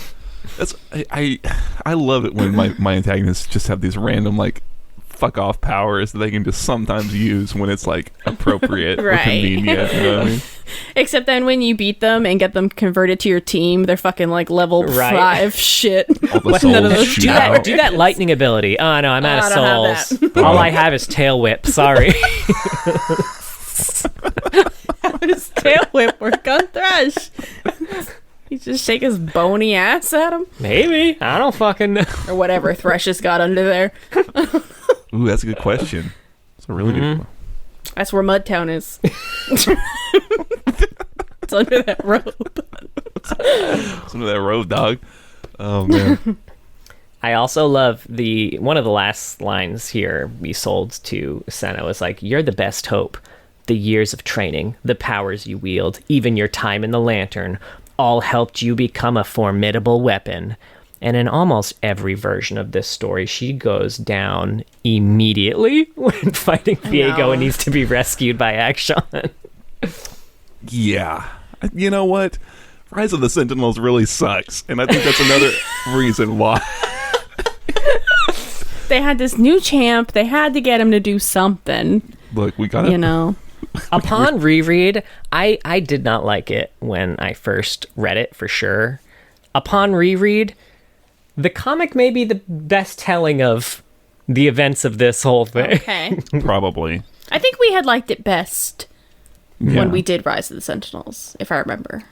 That's I love it when my antagonists just have these random like fuck off powers that they can just sometimes use when it's like appropriate or Right. convenient. You know what I mean? Except then when you beat them and get them converted to your team, they're fucking like level Right. 5 shit. All the None of souls those shoot Do out. that lightning ability. Oh no, I'm out I of don't have souls. that. All I have is tail whip. Sorry. How does tail whip work on Thresh? You just shake his bony ass at him? Maybe. I don't fucking know. Or whatever Thresh has got under there. Ooh, that's a good question. It's a really good one. That's where Mudtown is. It's under that robe. Some of that road dog. Oh man. I also love one of the last lines here we sold to Senna was like, "You're the best hope. The years of training, the powers you wield, even your time in the lantern, all helped you become a formidable weapon." And in almost every version of this story, she goes down immediately when fighting Viego know. and needs to be rescued by Action. Yeah. You know what? Rise of the Sentinels really sucks, and I think that's another reason why. They had this new champ. They had to get him to do something, Look, we got you know. Upon reread, I did not like it when I first read it, for sure. Upon reread, the comic may be the best telling of the events of this whole thing. Okay. probably. I think we had liked it best Yeah. when we did Rise of the Sentinels, if I remember.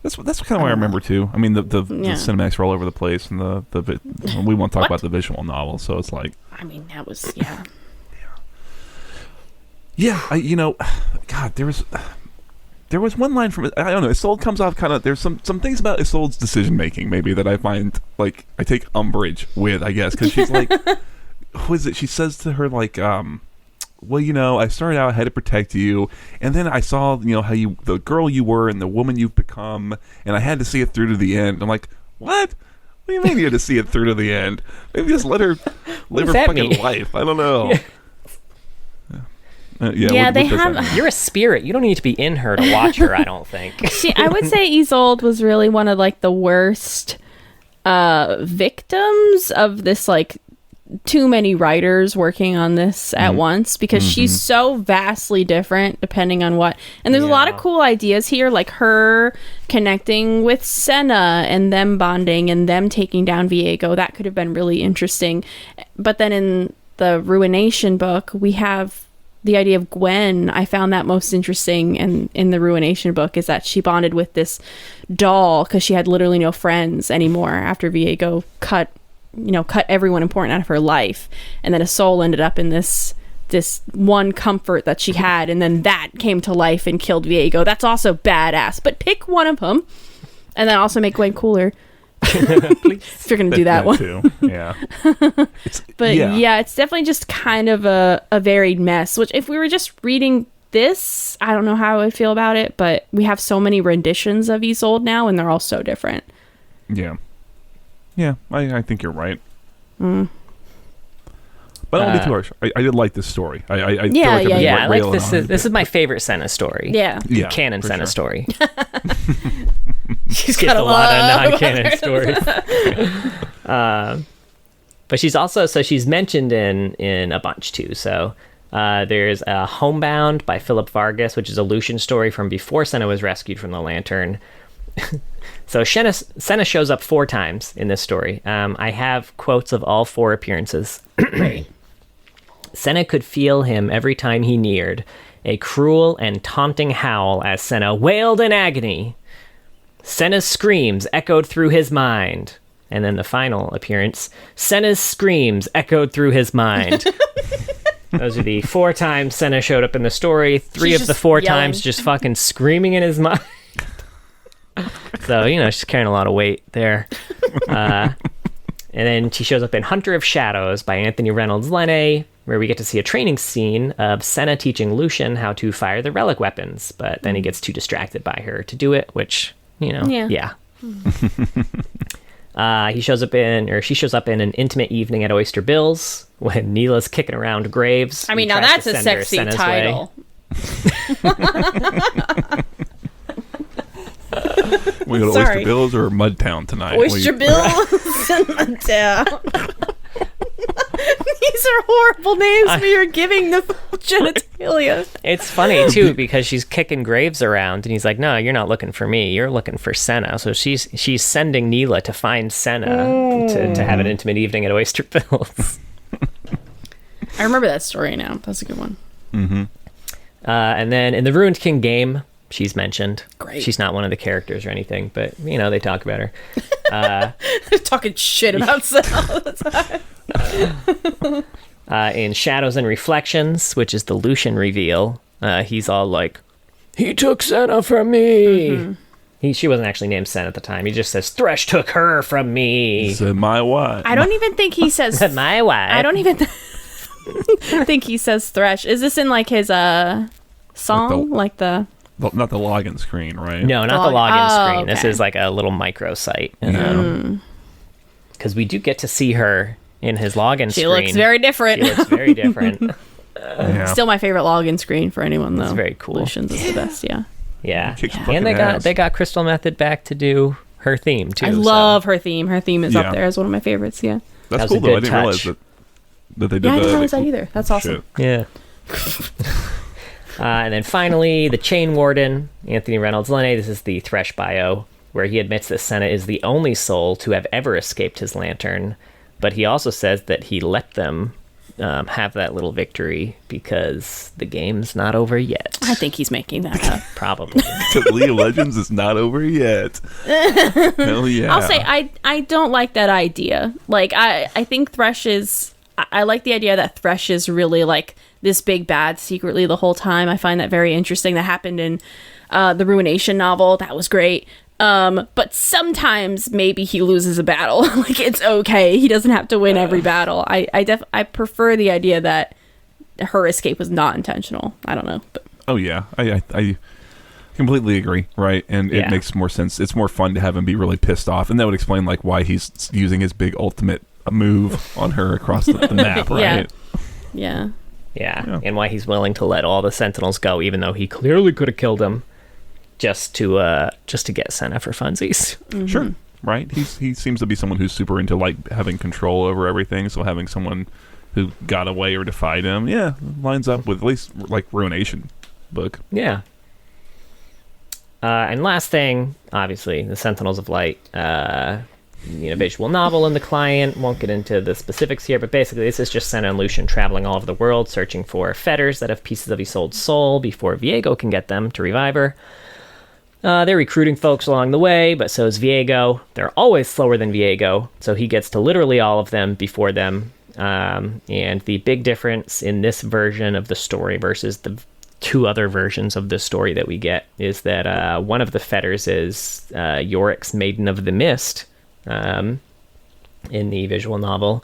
That's kind of what I remember too. I mean, the Yeah. cinematics are all over the place, and we won't talk What? about the visual novel, so it's like, I mean, that was, yeah. yeah, God, there was one line from it. I don't know. Isolde comes off kind of. There's some things about Isolde's decision making maybe that I find like I take umbrage with. I guess because she's like, who is it? She says to her like, well, I started out, I had to protect you, and then I saw, how the girl you were and the woman you've become, and I had to see it through to the end. I'm like, what? What do you mean you had to see it through to the end? Maybe just let her live her that fucking mean? life. I don't know. Yeah, they does have- that mean? You're a spirit. You don't need to be in her to watch her, I don't think. I would say Isolde was really one of like the worst victims of this like too many writers working on this at once, because she's so vastly different depending on what. And there's a lot of Yeah. cool ideas here, like her connecting with Senna and them bonding and them taking down Viego. That could have been really interesting. But then in the Ruination book, we have the idea of Gwen. I found that most interesting, and in the Ruination book is that she bonded with this doll because she had literally no friends anymore after Viego cut everyone important out of her life, and then a soul ended up in this one comfort that she had, and then that came to life and killed Viego. That's also badass, but pick one of them and then also make Gwen cooler. If you're gonna do that one. too. Yeah. But yeah, it's definitely just kind of a varied mess, which if we were just reading this, I don't know how I would feel about it, but we have so many renditions of Isolde now, and they're all so different. Yeah. Yeah, I think you're right. But I don't want to be too harsh. I did like this story. I feel like I've been Yeah, I like railing this. on it. This is my favorite Senna story. Yeah. Yeah, Canon for Senna sure. story. She's Got a lot of non-canon stories. But she's mentioned in a bunch too. So there's Homebound by Philip Vargas, which is a Lucian story from before Senna was rescued from the Lantern. So Senna shows up 4 times in this story. I have quotes of all 4 appearances. Senna could feel him every time he neared, a cruel and taunting howl as Senna wailed in agony. Senna's screams echoed through his mind. And then the final appearance, Senna's screams echoed through his mind. Those are the 4 times Senna showed up in the story. 3 She's of the just 4 yelling. times just fucking screaming in his mind. So, she's carrying a lot of weight there. And then she shows up in Hunter of Shadows by Anthony Reynolds Lenne, where we get to see a training scene of Senna teaching Lucian how to fire the relic weapons, but then he gets too distracted by her to do it, which, yeah. She shows up in an intimate evening at Oyster Bill's when Neela's kicking around graves. I mean, He now tries that's to a send her sexy Senna's way. title. We go to Sorry. Oyster Bill's or Mudtown tonight? Oyster Bill's in the town. He's These are horrible names you're giving the genitalia. It's funny too because she's kicking Graves around, and he's like, "No, you're not looking for me. You're looking for Senna." So she's sending Neela to find Senna to have an intimate evening at Oyster Bill's. I remember that story now. That's a good one. Mm-hmm. And then in the Ruined King game, she's mentioned. Great. She's not one of the characters or anything, but they talk about her. They're talking shit about Senna all the time. In Shadows and Reflections, which is the Lucian reveal, he's all like, "He took Senna from me." She wasn't actually named Senna at the time. He just says, "Thresh took her from me." So my wife. I don't even think he says My wife. I don't even think he says Thresh. Is this in like his song? Like the Not the login screen, right? No, not the login screen. okay. This is like a little microsite. Yeah. Because we do get to see her in his login She screen. looks very different. She looks very different. Yeah. Still my favorite login screen for anyone though. It's very cool. Lucian's is the best, yeah. Yeah. Kicks And fucking ass. they got Crystal Method back to do her theme too. I love her theme. Her theme is Yeah. up there as one of my favorites, yeah. That That's was cool a though. I good didn't realize touch. that they did Yeah, I that. didn't realize that either. That's awesome. Shit. Yeah. And then finally, the Chain Warden, Anthony Reynolds Lene. This is the Thresh bio, where he admits that Senna is the only soul to have ever escaped his lantern. But he also says that he let them have that little victory because the game's not over yet. I think he's making that up. Probably. League of Legends is not over yet. Hell yeah. I'll say I don't like that idea. Like I think Thresh is I like the idea that Thresh is really like this big bad secretly the whole time. I find that very interesting. That happened in the Ruination novel. That was great. But sometimes maybe he loses a battle. Like it's okay. He doesn't have to win every battle. I prefer the idea that her escape was not intentional. I don't know. But Oh yeah, I completely agree. Right, and Yeah. it makes more sense. It's more fun to have him be really pissed off, and that would explain like why he's using his big ultimate move on her across the map. Right. yeah. Yeah, and why he's willing to let all the Sentinels go, even though he clearly could have killed them, just to get Senna for funsies. Sure. Right. He seems to be someone who's super into like having control over everything. So having someone who got away or defied him, yeah, lines up with at least like Ruination book. Yeah. And last thing, obviously, the Sentinels of Light. Visual novel in the client. Won't get into the specifics here, but basically this is just Senna and Lucian traveling all over the world, searching for fetters that have pieces of Isolde's soul before Viego can get them to revive her. They're recruiting folks along the way, but so is Viego. They're always slower than Viego, so he gets to literally all of them before them. And the big difference in this version of the story versus the two other versions of the story that we get is that one of the fetters is Yorick's Maiden of the Mist, in the visual novel,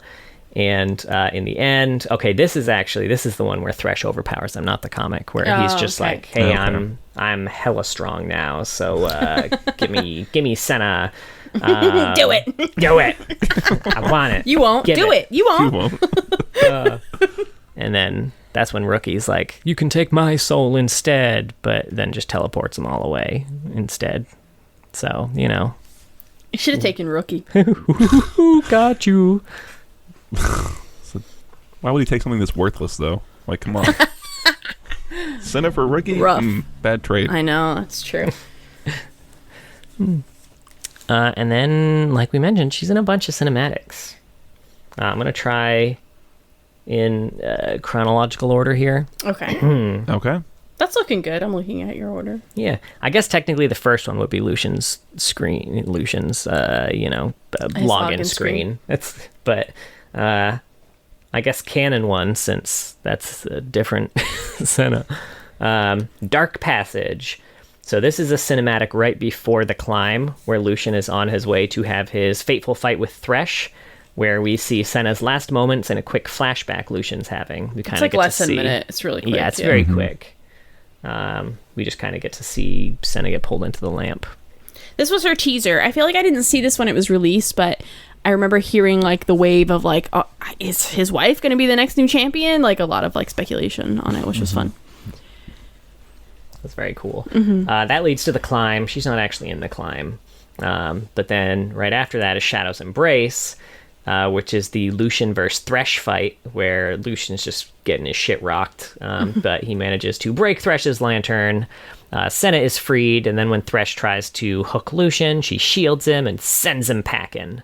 and in the end, this is the one where Thresh overpowers them, not the comic, where he's just okay. like, hey, Okay. I'm hella strong now, so give me Senna. Do it. Do it. I want it. You won't. Give Do it. You You won't. won't. And then that's when Rookie's like, you can take my soul instead, but then just teleports them all away instead. So, You should have taken Rookie. who got you? Why would he take something that's worthless though? Like, come on. Send it for rookie. Rough. Bad trade. I know, that's true. And then, like we mentioned, she's in a bunch of cinematics. I'm going to try in chronological order here. Okay. Okay. That's looking good. I'm looking at your order. Yeah, I guess technically the first one would be Lucian's login login screen. But I guess canon one, since that's a different Senna. Dark Passage. So this is a cinematic right before the climb, where Lucian is on his way to have his fateful fight with Thresh, where we see Senna's last moments and a quick flashback Lucian's having. We kind It's of like get less to than see. a minute. It's really quick. Yeah, it's very quick. We just kind of get to see Senna get pulled into the lamp. This was her teaser. I feel like I didn't see this when it was released, but I remember hearing like the wave of like, is his wife going to be the next new champion? Like a lot of like speculation on it, which was fun. That's very cool. That leads to the climb. She's not actually in the climb. But then right after that is Shadow's Embrace. which is the Lucian versus Thresh fight, where Lucian's just getting his shit rocked, but he manages to break Thresh's lantern. Senna is freed, and then when Thresh tries to hook Lucian, she shields him and sends him packing.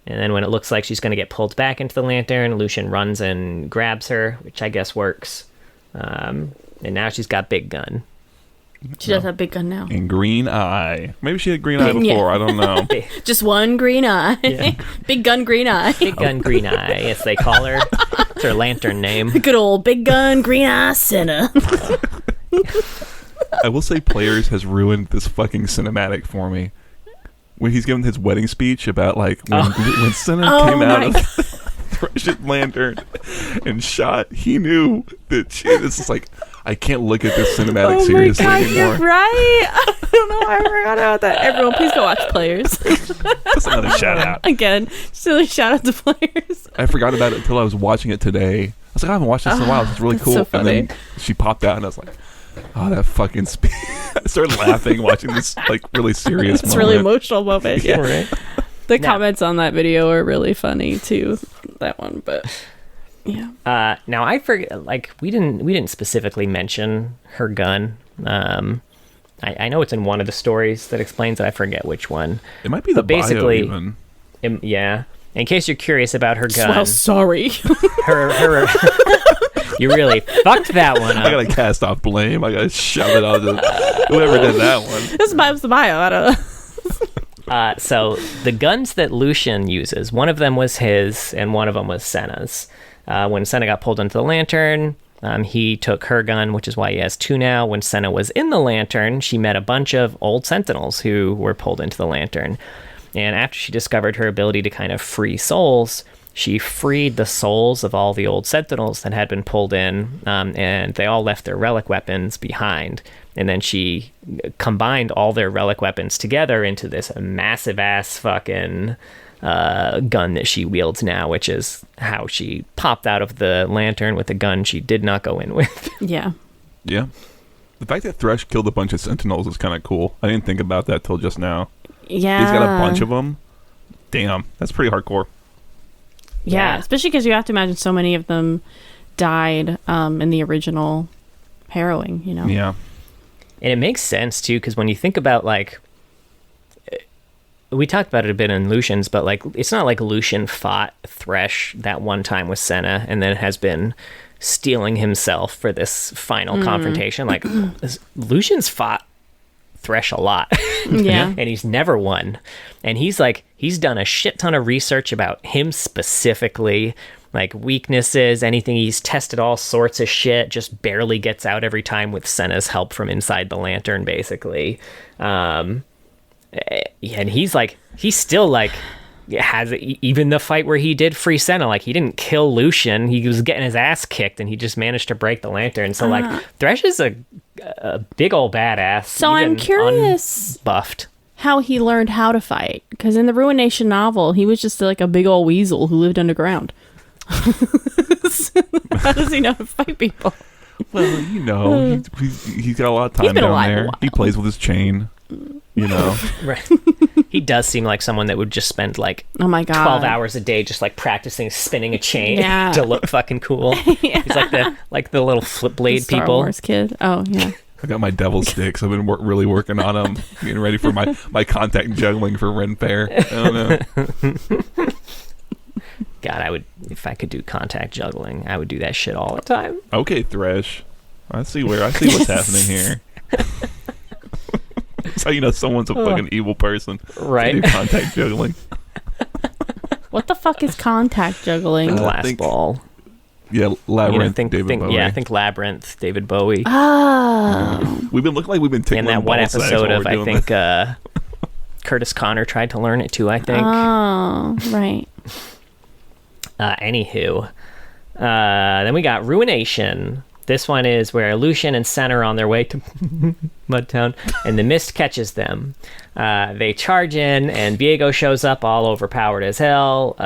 And then when it looks like she's going to get pulled back into the lantern, Lucian runs and grabs her, which I guess works. And now she's got Big Gun. She does have Big Gun now. And green eye. Maybe she had green eye before. I don't know. Just one green eye. Yeah. Big Gun Green Eye. Big Gun Green Eye, yes, they call her. It's her lantern name. Good old Big Gun Green Eye Senna. I will say Players has ruined this fucking cinematic for me. When he's giving his wedding speech about like when Senna came out of Thresh's lantern and shot, he knew that this is like, I can't look at this cinematic seriously anymore. You're right. I don't know why I forgot about that. Everyone, please go watch Players. That's another shout out. Again, still a shout out to Players. I forgot about it until I was watching it today. I was like, I haven't watched this in a while. It's really cool. so funny. And then she popped out, and I was like, oh, that fucking speech. I started laughing watching this like really serious It's moment. really emotional moment. Yeah. Right? The comments on that video are really funny too. That one, but yeah. Now I forget. Like we didn't specifically mention her gun. I know it's in one of the stories that explains it. I forget which one. It might be the basically, bio even. Yeah. In case you're curious about her gun, Well, sorry. her you really fucked that one up. I gotta cast off blame. I gotta shove it on whoever did that one. This was the bio. I don't know. So the guns that Lucian uses, one of them was his and one of them was Senna's. When Senna got pulled into the lantern, he took her gun, which is why he has two now. When Senna was in the lantern, she met a bunch of old sentinels who were pulled into the lantern. And after she discovered her ability to kind of free souls, she freed the souls of all the old sentinels that had been pulled in, and they all left their relic weapons behind. And then she combined all their relic weapons together into this massive ass fucking gun that she wields now, which is how she popped out of the lantern with a gun she did not go in with. Yeah. Yeah. The fact that Thresh killed a bunch of sentinels is kind of cool. I didn't think about that till just now. Yeah. He's got a bunch of them. Damn, that's pretty hardcore. Yeah, especially because you have to imagine so many of them died in the original harrowing, you know? Yeah. And it makes sense, too, because when you think about, like, we talked about it a bit in Lucian's, but, like, it's not like Lucian fought Thresh that one time with Senna and then has been steeling himself for this final confrontation. Like, Lucian's fought Thresh a lot. Yeah. And he's never won. And he's done a shit ton of research about him specifically, like weaknesses, anything. He's tested all sorts of shit, just barely gets out every time with Senna's help from inside the lantern, basically. And he's still has even the fight where he did free Senna, like he didn't kill Lucian, he was getting his ass kicked and he just managed to break the lantern. So like Thresh is a big old badass. So I'm curious buffed how he learned how to fight, because in the Ruination novel he was just like a big old weasel who lived underground. How does he know how to fight people? Well, you know, he's got a lot of time been down alive a there. while. He plays with his chain, you know. Right. He does seem like someone that would just spend like Oh my god, 12 hours a day just like practicing spinning a chain Yeah. to look fucking cool. Yeah. He's like the little flip blade Star people. Wars kid. Oh yeah. I got my devil sticks. I've been really working on them, getting ready for my contact juggling for Ren Fair. I don't know. God, I would, if I could do contact juggling, I would do that shit all the time. Okay, Thresh. I see what's happening here. That's how you know someone's a fucking evil person. Right. They do contact juggling. What the fuck is contact juggling? Glass think- ball. Yeah, Labyrinth, David Bowie. Yeah, I think Labyrinth, David Bowie. Oh. We've been looking like we've been taking In that one ball sacks episode while of, we're I doing think, Curtis Connor tried to learn it too, I think. Oh, right. Anywho. Then we got Ruination. This one is where Lucian and Senna are on their way to Mudtown, and the mist catches them. They charge in, and Viego shows up all overpowered as hell.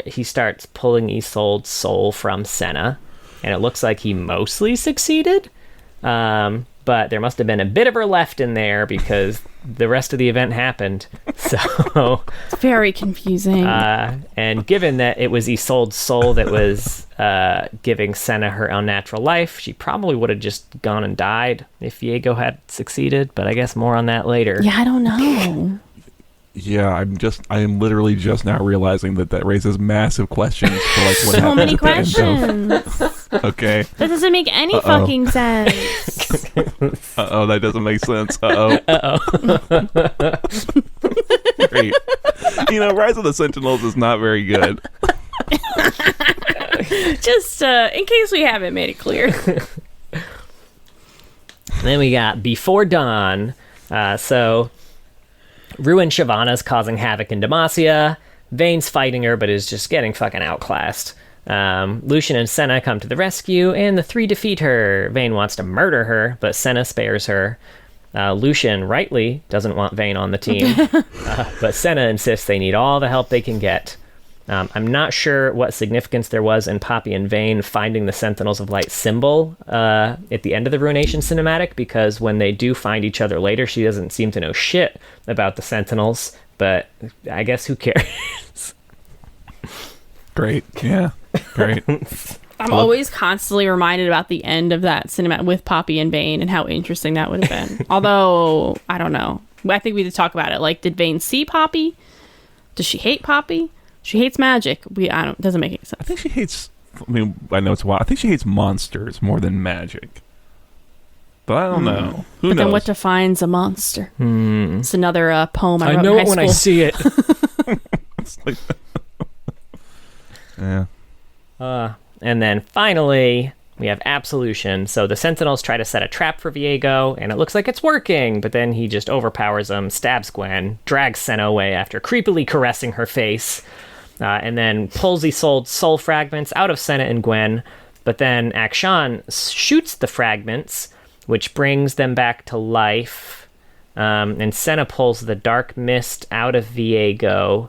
He starts pulling Isolde's soul from Senna, and it looks like he mostly succeeded. But there must have been a bit of her left in there because the rest of the event happened. So, It's very confusing. and given that it was Isolde's soul that was giving Senna her unnatural life, she probably would have just gone and died if Viego had succeeded. But I guess more on that later. Yeah, I don't know. Yeah, I am literally just now realizing that raises massive questions for like what So happened many at the end of- questions. Okay. That doesn't make any fucking sense. That doesn't make sense. Great. Rise of the Sentinels is not very good. Just in case we haven't made it clear. Then we got Before Dawn. So Ruin Shyvana's causing havoc in Demacia. Vayne's fighting her, but is just getting fucking outclassed. Lucian and Senna come to the rescue, and the three defeat her. Vayne wants to murder her, but Senna spares her. Lucian, rightly, doesn't want Vayne on the team, but Senna insists they need all the help they can get. I'm not sure what significance there was in Poppy and Vayne finding the Sentinels of Light symbol at the end of the Ruination cinematic, because when they do find each other later, she doesn't seem to know shit about the Sentinels, but I guess who cares? Great. Yeah. Great. I'm always constantly reminded about the end of that cinematic with Poppy and Vayne and how interesting that would have been. Although, I don't know. I think we need to talk about it. Like, did Vayne see Poppy? Does she hate Poppy? She hates magic. Doesn't make any sense. I think she hates. I know it's wild. I think she hates monsters more than magic. But I don't know. Who knows? Then what defines a monster? It's another poem I wrote know in it high when I school. see it. It's like, yeah. And then finally, we have Absolution. So the Sentinels try to set a trap for Viego, and it looks like it's working, but then he just overpowers them, stabs Gwen, drags Senna away after creepily caressing her face, and then pulls Isolde's soul fragments out of Senna and Gwen, but then Akshan shoots the fragments, which brings them back to life, and Senna pulls the dark mist out of Viego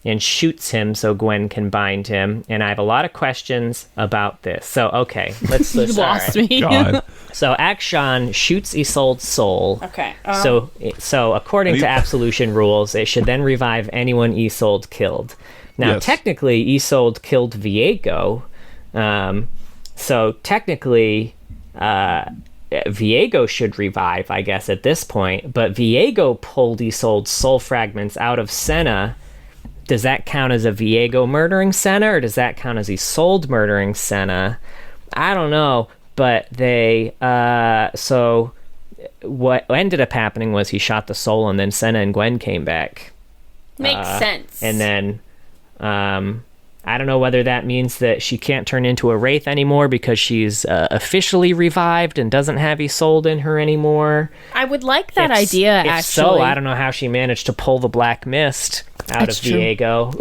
and shoots him so Gwen can bind him. And I have a lot of questions about this. So, okay, let's You lost me. God. So Akshan shoots Isolde's soul. Okay. So according to Absolution rules, it should then revive anyone Isolde killed. Now, Yes. technically, Isolde killed Viego. So technically, Viego should revive, I guess, at this point. But Viego pulled Isolde's soul fragments out of Senna. Does that count as a Viego murdering Senna, or does that count as Isolde murdering Senna? I don't know, but they... So what ended up happening was he shot the soul, and then Senna and Gwen came back. Makes sense. And then... I don't know whether that means that she can't turn into a wraith anymore because she's officially revived and doesn't have Isolde in her anymore. I would like that If- idea, if actually. so, I don't know how she managed to pull the black mist out That's of true. Viego.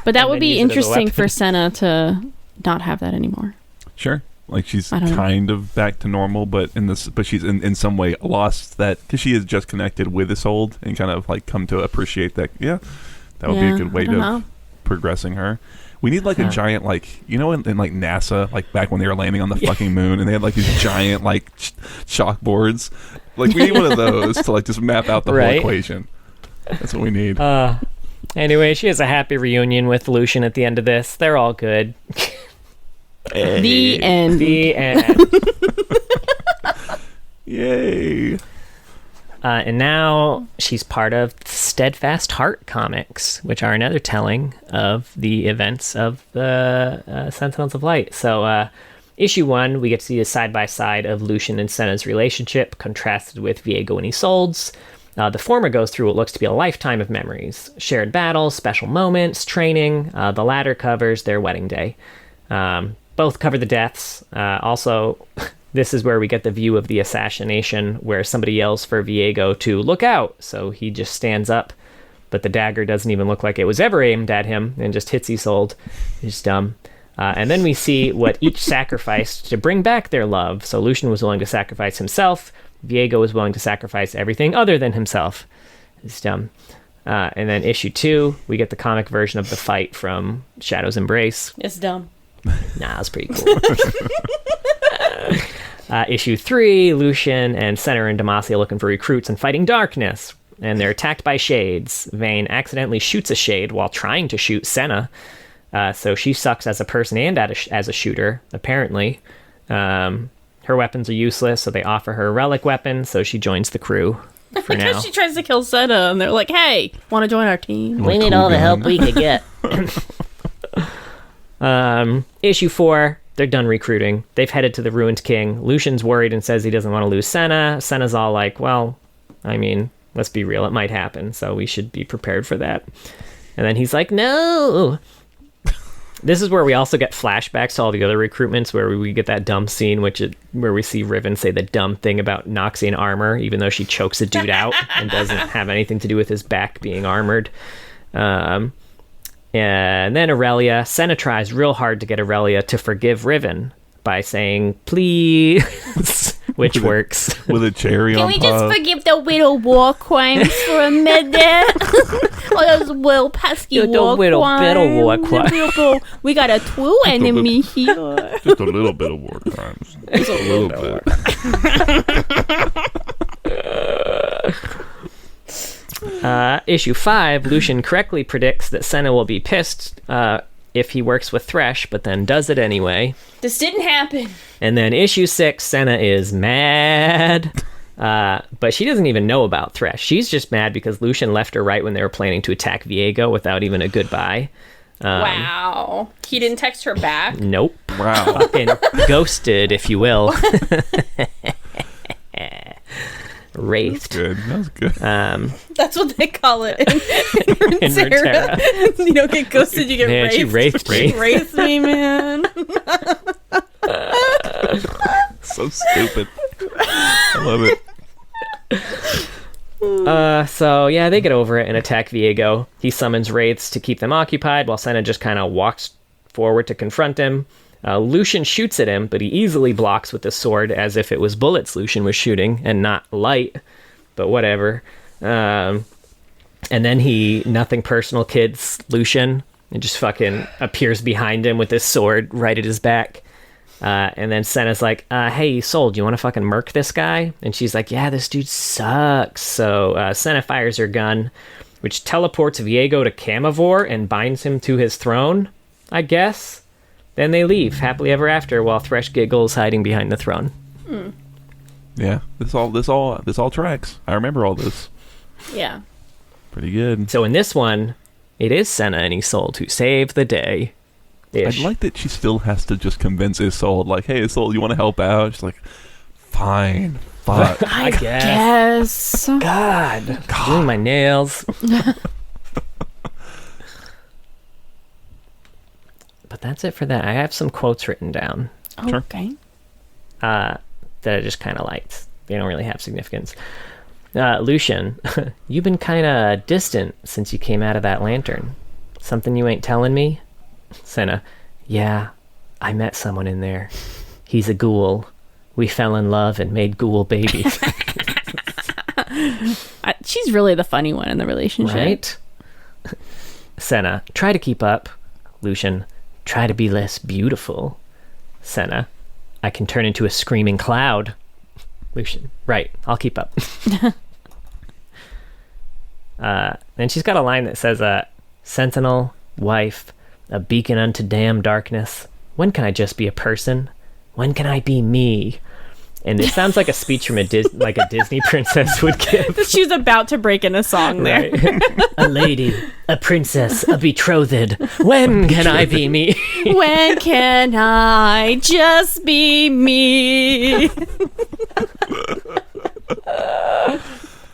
But that and would then be use it as a interesting weapon. for Senna to not have that anymore. Sure. Like she's I don't know. kind of back to normal, but she's in some way lost that because she has just connected with Isolde and kind of like come to appreciate that. Yeah, that would be a good way I don't to know. progressing her. We need like a giant like in like NASA like back when they were landing on the fucking moon and they had like these giant like chalkboards. Like we need one of those to like just map out the whole Right. equation. That's what we need. Anyway, she has a happy reunion with Lucian at the end of this. They're all good. The end. The end. Yay. And now she's part of Steadfast Heart comics, which are another telling of the events of the Sentinels of Light. So, issue 1, we get to see a side-by-side of Lucian and Senna's relationship, contrasted with Viego and Isolde's. The former goes through what looks to be a lifetime of memories. Shared battles, special moments, training. The latter covers their wedding day. Both cover the deaths. Also... This is where we get the view of the assassination, where somebody yells for Viego to look out. So he just stands up, but the dagger doesn't even look like it was ever aimed at him and just hits Isolde. He's dumb. And then we see what each sacrificed to bring back their love. So Lucian was willing to sacrifice himself. Viego was willing to sacrifice everything other than himself. He's dumb. And then issue 2, we get the comic version of the fight from Shadow's Embrace. It's dumb. Nah, it's pretty cool. Issue 3, Lucian and Senna and Demacia looking for recruits and fighting darkness. and they're attacked by shades. Vayne accidentally shoots a shade while trying to shoot Senna. So she sucks as a person and as a shooter, apparently. Her weapons are useless, so they offer her a relic weapon, so she joins the crew for now. Because she tries to kill Senna, and they're like, hey, want to join our team? We need all the help we could get. Issue 4, they're done recruiting. They've headed to the Ruined King. Lucian's worried and says he doesn't want to lose Senna. Senna's all like, well, I mean, let's be real, it might happen, so we should be prepared for that. And then he's like, no! This is where we also get flashbacks to all the other recruitments, where we get that dumb scene where we see Riven say the dumb thing about Noxian armor, even though she chokes a dude out and doesn't have anything to do with his back being armored. And then Aurelia. Senna tries real hard to get Aurelia to forgive Riven by saying, please, which works. With a cherry on top. Can we just forgive the little war crimes for a minute? All those little pesky war crimes. We got a true enemy here. Just a little bit of war crimes. Just a little bit. Issue 5, Lucian correctly predicts that Senna will be pissed if he works with Thresh, but then does it anyway. This didn't happen. And then issue 6, Senna is mad. But she doesn't even know about Thresh. She's just mad because Lucian left her right when they were planning to attack Viego without even a goodbye. Wow. He didn't text her back? Nope. Wow. Fucking ghosted, if you will. Wraithed. That was good. That's what they call it in In Runeterra. You don't get ghosted, you get Man, wraithed. she wraithed me. She wraithed me, man. So stupid. I love it. So yeah, they get over it and attack Viego. He summons wraiths to keep them occupied, while Senna just kind of walks forward to confront him. Lucian shoots at him, but he easily blocks with his sword as if it was bullets Lucian was shooting and not light, but whatever. And then he nothing personal kids Lucian and just fucking appears behind him with his sword right at his back. And then Senna's like, hey, Soul, do you want to fucking murk this guy? And she's like, yeah, this dude sucks. So Senna fires her gun, which teleports Viego to Camivore and binds him to his throne, I guess. Then they leave, happily ever after, while Thresh giggles hiding behind the throne. Yeah, this all tracks. I remember all this. Yeah. Pretty good. So in this one, it is Senna and Isolde who save the day. I like that she still has to just convince Isolde, like, hey, Isolde, you want to help out? She's like, fine, fuck. I guess. God. Doing my nails. But that's it for that. I have some quotes written down. Sure. Okay. That I just kind of liked. They don't really have significance. Lucian, you've been kind of distant since you came out of that lantern. Something you ain't telling me? Senna, yeah, I met someone in there. He's a ghoul. We fell in love and made ghoul babies. She's really the funny one in the relationship. Right? Senna, try to keep up. Lucian, try to be less beautiful. Senna, I can turn into a screaming cloud. Lucian, right, I'll keep up. Then she's got a line that says, Sentinel, wife, a beacon unto damn darkness. When can I just be a person? When can I be me? And it sounds like a speech from a Disney princess would give. She's about to break in a song there. Right. A lady, a princess, a betrothed. When can I be me? When can I just be me? I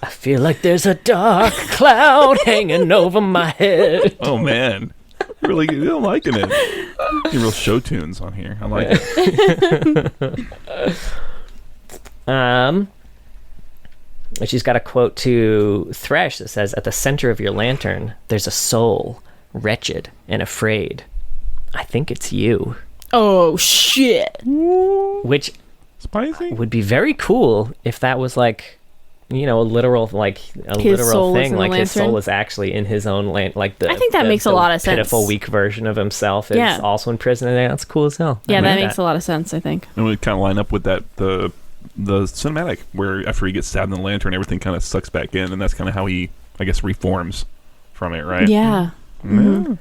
feel like there's a dark cloud hanging over my head. Oh, man. Really, I'm liking it. Getting real show tunes on here. I like it. She's got a quote to Thresh that says, at the center of your lantern, there's a soul, wretched and afraid. I think it's you. Oh, shit. Which Spicy? would be very cool if that was like, you know, a literal thing. Like his soul is actually in his own land. Like I think that makes a lot of sense. Pitiful, weak version of himself is also in prison. And that's cool as hell. Yeah, that makes a lot of sense, I think. And we kind of line up with that the the cinematic where after he gets stabbed in the lantern, everything kind of sucks back in, and that's kind of how he, I guess, reforms from it, right? Yeah. Mm-hmm.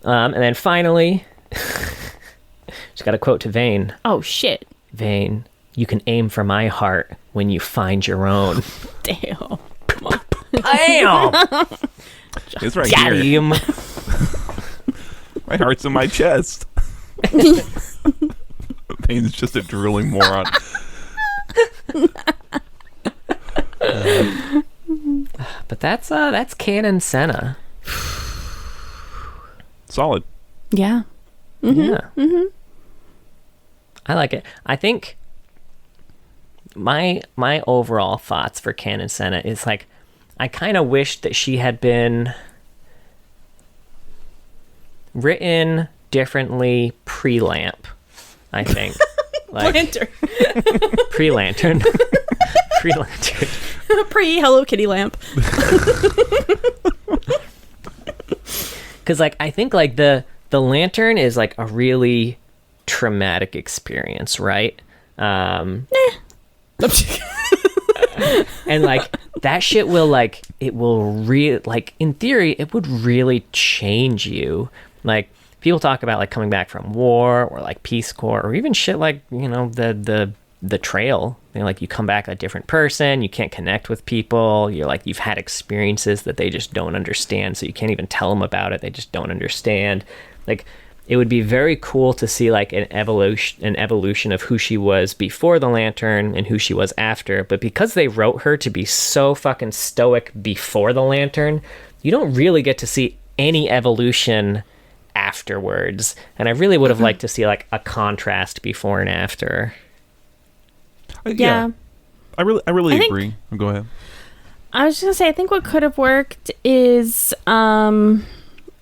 And then finally, she's got a quote to Vane. Oh, shit. Vane, you can aim for my heart when you find your own. Damn. Come on. Damn! It's right Got here. him. My heart's in my chest. Vane's just a drooling moron. But that's canon Senna. Solid. Yeah. Yeah. I like it. I think my overall thoughts for canon Senna is like, I kind of wish that she had been written differently pre-lamp, I think. Like Lantern. pre-lantern. Pre-lantern. Pre-Hello Kitty lamp. Because like I think like the lantern is like a really traumatic experience, right? And like that shit will like it will like in theory it would really change you. Like people talk about like coming back from war or like Peace Corps or even shit like, you know, the trail. You know, like you come back a different person, you can't connect with people, you're like you've had experiences that they just don't understand, so you can't even tell them about it, they just don't understand. Like it would be very cool to see like an evolution of who she was before the lantern and who she was after, but because they wrote her to be so fucking stoic before the lantern, you don't really get to see any evolution afterwards, and I really would have liked to see like a contrast before and after. Yeah. I really think- agree. Go ahead. I was just gonna say, I think what could have worked is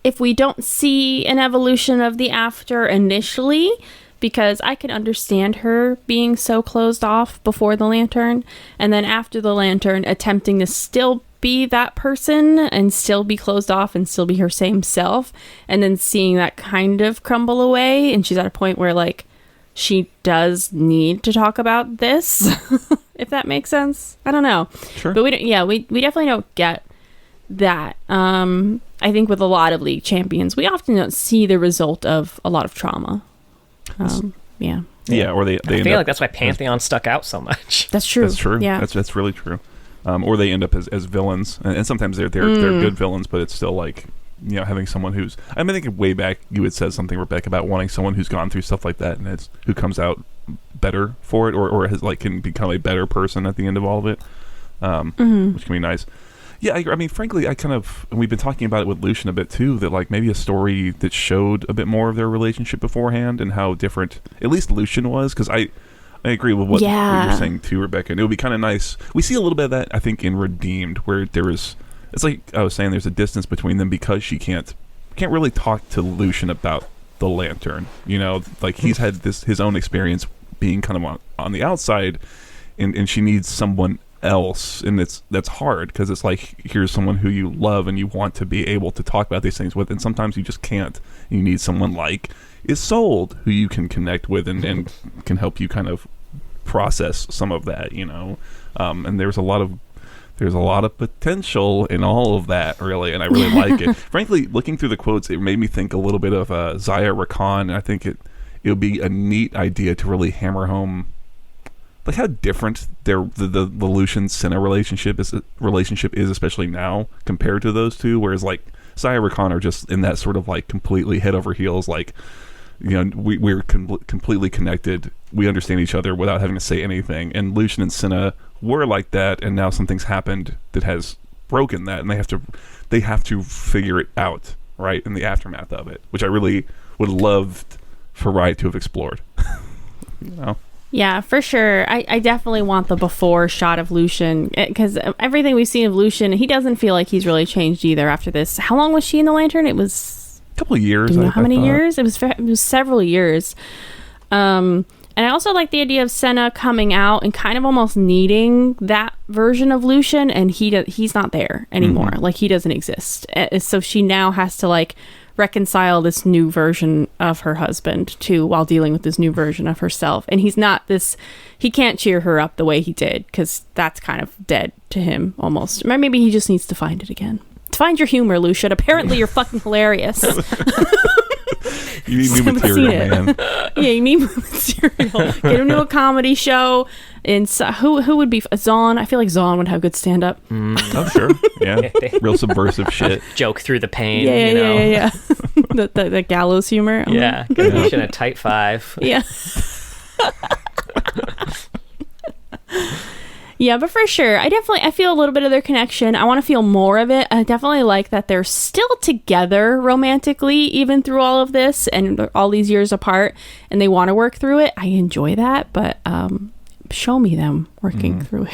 if we don't see an evolution of the after initially, because I can understand her being so closed off before the lantern, and then after the lantern attempting to still be that person and still be closed off and still be her same self, and then seeing that kind of crumble away, and she's at a point where like she does need to talk about this, if that makes sense. I don't know. Sure. But we definitely don't get that. I think with a lot of league champions, we often don't see the result of a lot of trauma. Yeah. Yeah, or they I end feel up, like that's why Pantheon stuck out so much. That's true. That's true. Yeah. That's really true. Or they end up as villains, and sometimes they're good villains, but it's still like, you know, having someone who's, I mean, I think way back you had said something, Rebecca, about wanting someone who's gone through stuff like that and who comes out better for it, or has like can become a better person at the end of all of it, which can be nice. Yeah, I mean, frankly, and we've been talking about it with Lucian a bit too, that like maybe a story that showed a bit more of their relationship beforehand and how different at least Lucian was, because I agree with what you're saying too, Rebecca, and it would be kind of nice. We see a little bit of that, I think, in Redeemed, where there is, it's like I was saying, there's a distance between them because she can't really talk to Lucian about the lantern, you know, like he's had his own experience being kind of on the outside, and she needs someone else, and that's hard because it's like, here's someone who you love and you want to be able to talk about these things with, and sometimes you just can't. You need someone like Isolde who you can connect with and can help you kind of process some of that, you know. And there's a lot of potential in all of that, really, and I really like it. Frankly, looking through the quotes, it made me think a little bit of Zaya Rakan, and I think it would be a neat idea to really hammer home like how different the Lucian Senna relationship is, especially now compared to those two. Whereas like Zaya Rakan are just in that sort of like completely head over heels, like, you know, we're completely connected. We understand each other without having to say anything. And Lucian and Senna were like that, and now something's happened that has broken that, and they have to figure it out, right, in the aftermath of it, which I really would love for Riot to have explored. You know. Yeah, for sure. I definitely want the before shot of Lucian, because everything we've seen of Lucian, he doesn't feel like he's really changed either after this. How long was she in the Lantern? It was a couple of years. Do you know how many years? It was several years. And I also like the idea of Senna coming out and kind of almost needing that version of Lucian, and he's not there anymore. Like, he doesn't exist. So she now has to like reconcile this new version of her husband too, while dealing with this new version of herself. And he can't cheer her up the way he did, because that's kind of dead to him almost. Maybe he just needs to find it again. Find your humor, Lucian. Apparently you're fucking hilarious. You need new material, man. Yeah, you need material. Get him to a comedy show. And so, who would be Zahn? I feel like Zahn would have good stand up. Oh, sure. Yeah. Real subversive shit. Joke through the pain. Yeah. The gallows humor. Yeah. Lucian a tight 5. Yeah. Yeah, but for sure, I feel a little bit of their connection. I want to feel more of it. I definitely like that they're still together romantically, even through all of this and all these years apart, and they want to work through it. I enjoy that, but show me them working through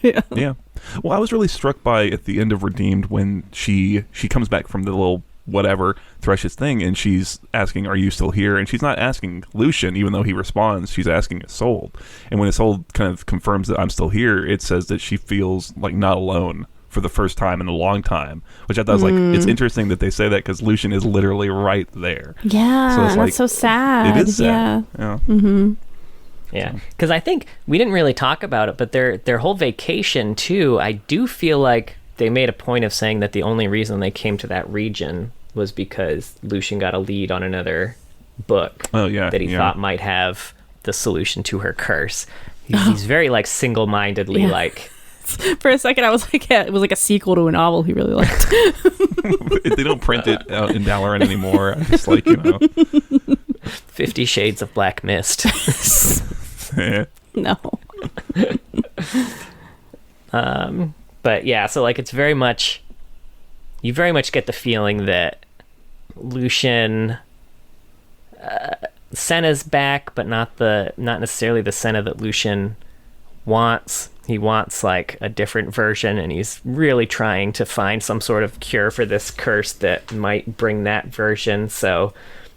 it. Yeah. Well, I was really struck by at the end of Redeemed when she comes back from the little whatever Thresh's thing, and she's asking, "Are you still here?" And she's not asking Lucian, even though he responds. She's asking Isolde, and when Isolde kind of confirms that I'm still here, it says that she feels like not alone for the first time in a long time, which I thought was like, it's interesting that they say that, because Lucian is literally right there. Yeah, so it's that's so sad. It is sad. Yeah. Yeah, because I think we didn't really talk about it, but their whole vacation too, I do feel like they made a point of saying that the only reason they came to that region was because Lucian got a lead on another book that he thought might have the solution to her curse. He's very like single-mindedly like. For a second, I was like, yeah, it was like a sequel to a novel he really liked. They don't print it out in Dalaran anymore. It's like, 50 Shades of Black Mist. No. But yeah, so like it's very much, you very much get the feeling that Lucian, Senna's back, but not necessarily the Senna that Lucian wants. He wants like a different version, and he's really trying to find some sort of cure for this curse that might bring that version. So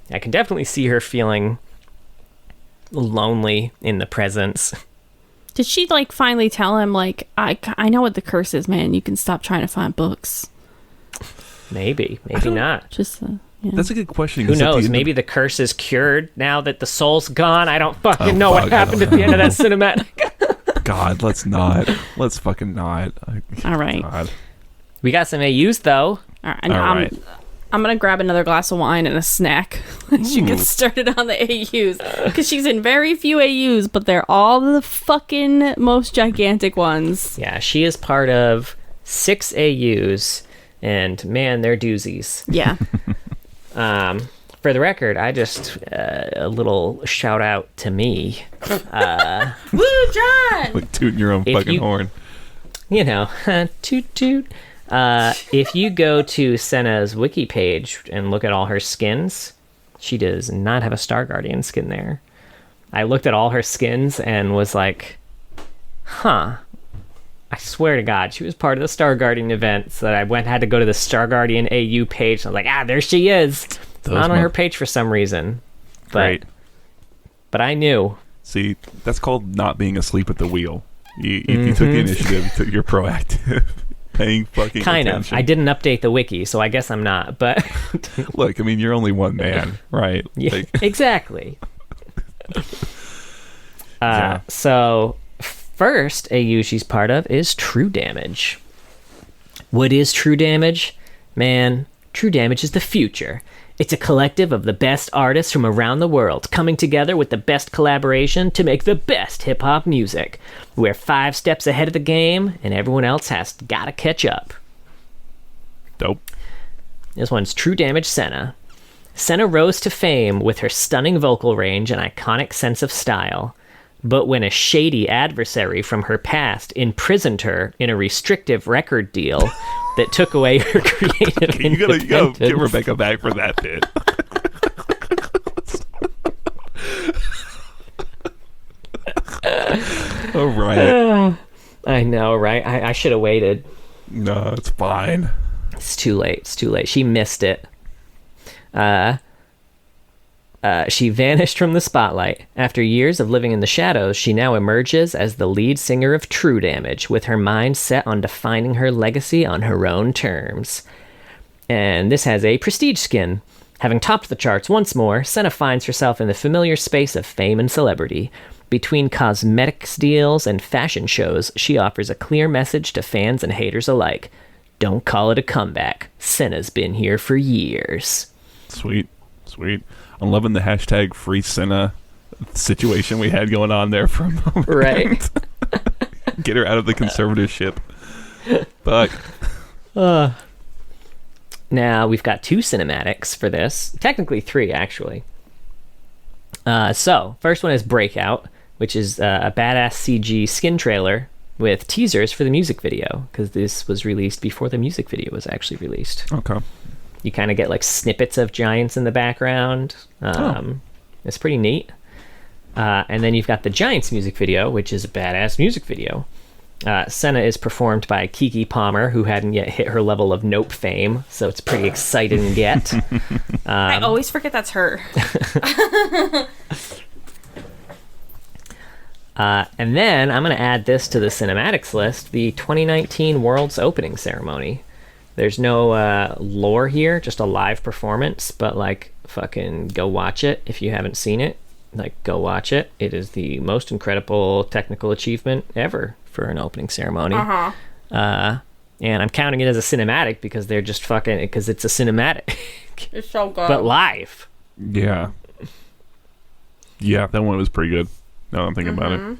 I can definitely see her feeling lonely in the presence. Did she like finally tell him like, I know what the curse is, man. You can stop trying to find books. Maybe not. Just yeah. That's a good question. Who knows? Maybe the curse is cured now that the soul's gone. I don't fucking know what happened at the end of that cinematic. God, let's not. Let's fucking not. All right. God. We got some AUs though. All right. I'm gonna grab another glass of wine and a snack. She gets started on the AUs because she's in very few AUs, but they're all the fucking most gigantic ones. Yeah, she is part of 6 AUs, and man, they're doozies. Yeah. For the record, I just a little shout out to me. Woo, John! Like tooting your own fucking horn. Toot toot. If you go to Senna's wiki page and look at all her skins, she does not have a Star Guardian skin there. I looked at all her skins and was like, huh. I swear to God, she was part of the Star Guardian event, so that I had to go to the Star Guardian AU page. And I was like, there she is. It's not on her page for some reason. But I knew. See, that's called not being asleep at the wheel. You took the initiative. You're proactive. Paying fucking attention. I didn't update the wiki, so I guess I'm not. But look, I mean, you're only one man, right? Yeah, like... exactly. Yeah. So first AU she's part of is True Damage. What is True Damage? Man, True Damage is the future. It's a collective of the best artists from around the world coming together with the best collaboration to make the best hip-hop music. We're 5 steps ahead of the game, and everyone else has gotta catch up. Dope. This one's True Damage Senna. Senna rose to fame with her stunning vocal range and iconic sense of style. But when a shady adversary from her past imprisoned her in a restrictive record deal that took away her creative you gotta get Rebecca back for that bit. All right. I know, right? I should have waited. No, it's fine. It's too late. She missed it. She vanished from the spotlight. After years of living in the shadows, she now emerges as the lead singer of True Damage, with her mind set on defining her legacy on her own terms. And this has a prestige skin. Having topped the charts once more, Senna finds herself in the familiar space of fame and celebrity. Between cosmetics deals and fashion shows, she offers a clear message to fans and haters alike. Don't call it a comeback. Senna's been here for years. Sweet. I'm loving the hashtag Free Senna situation we had going on there for a moment. Right. Get her out of the conservatorship. Fuck. Now, we've got 2 cinematics for this. Technically 3, actually. So, first one is Breakout, which is a badass CG skin trailer with teasers for the music video, because this was released before the music video was actually released. Okay. You kind of get, like, snippets of giants in the background. It's pretty neat. And then you've got the Giants music video, which is a badass music video. Senna is performed by Keke Palmer, who hadn't yet hit her level of Nope fame, so it's pretty exciting get. I always forget that's her. And then I'm going to add this to the cinematics list, the 2019 World's Opening Ceremony. There's no lore here, just a live performance, but like fucking go watch it if you haven't seen it. Like, go watch it. It is the most incredible technical achievement ever for an opening ceremony. And I'm counting it as a cinematic because they're just fucking... Because it's a cinematic. It's so good. But live. Yeah. Yeah, that one was pretty good. Now that I'm thinking about it.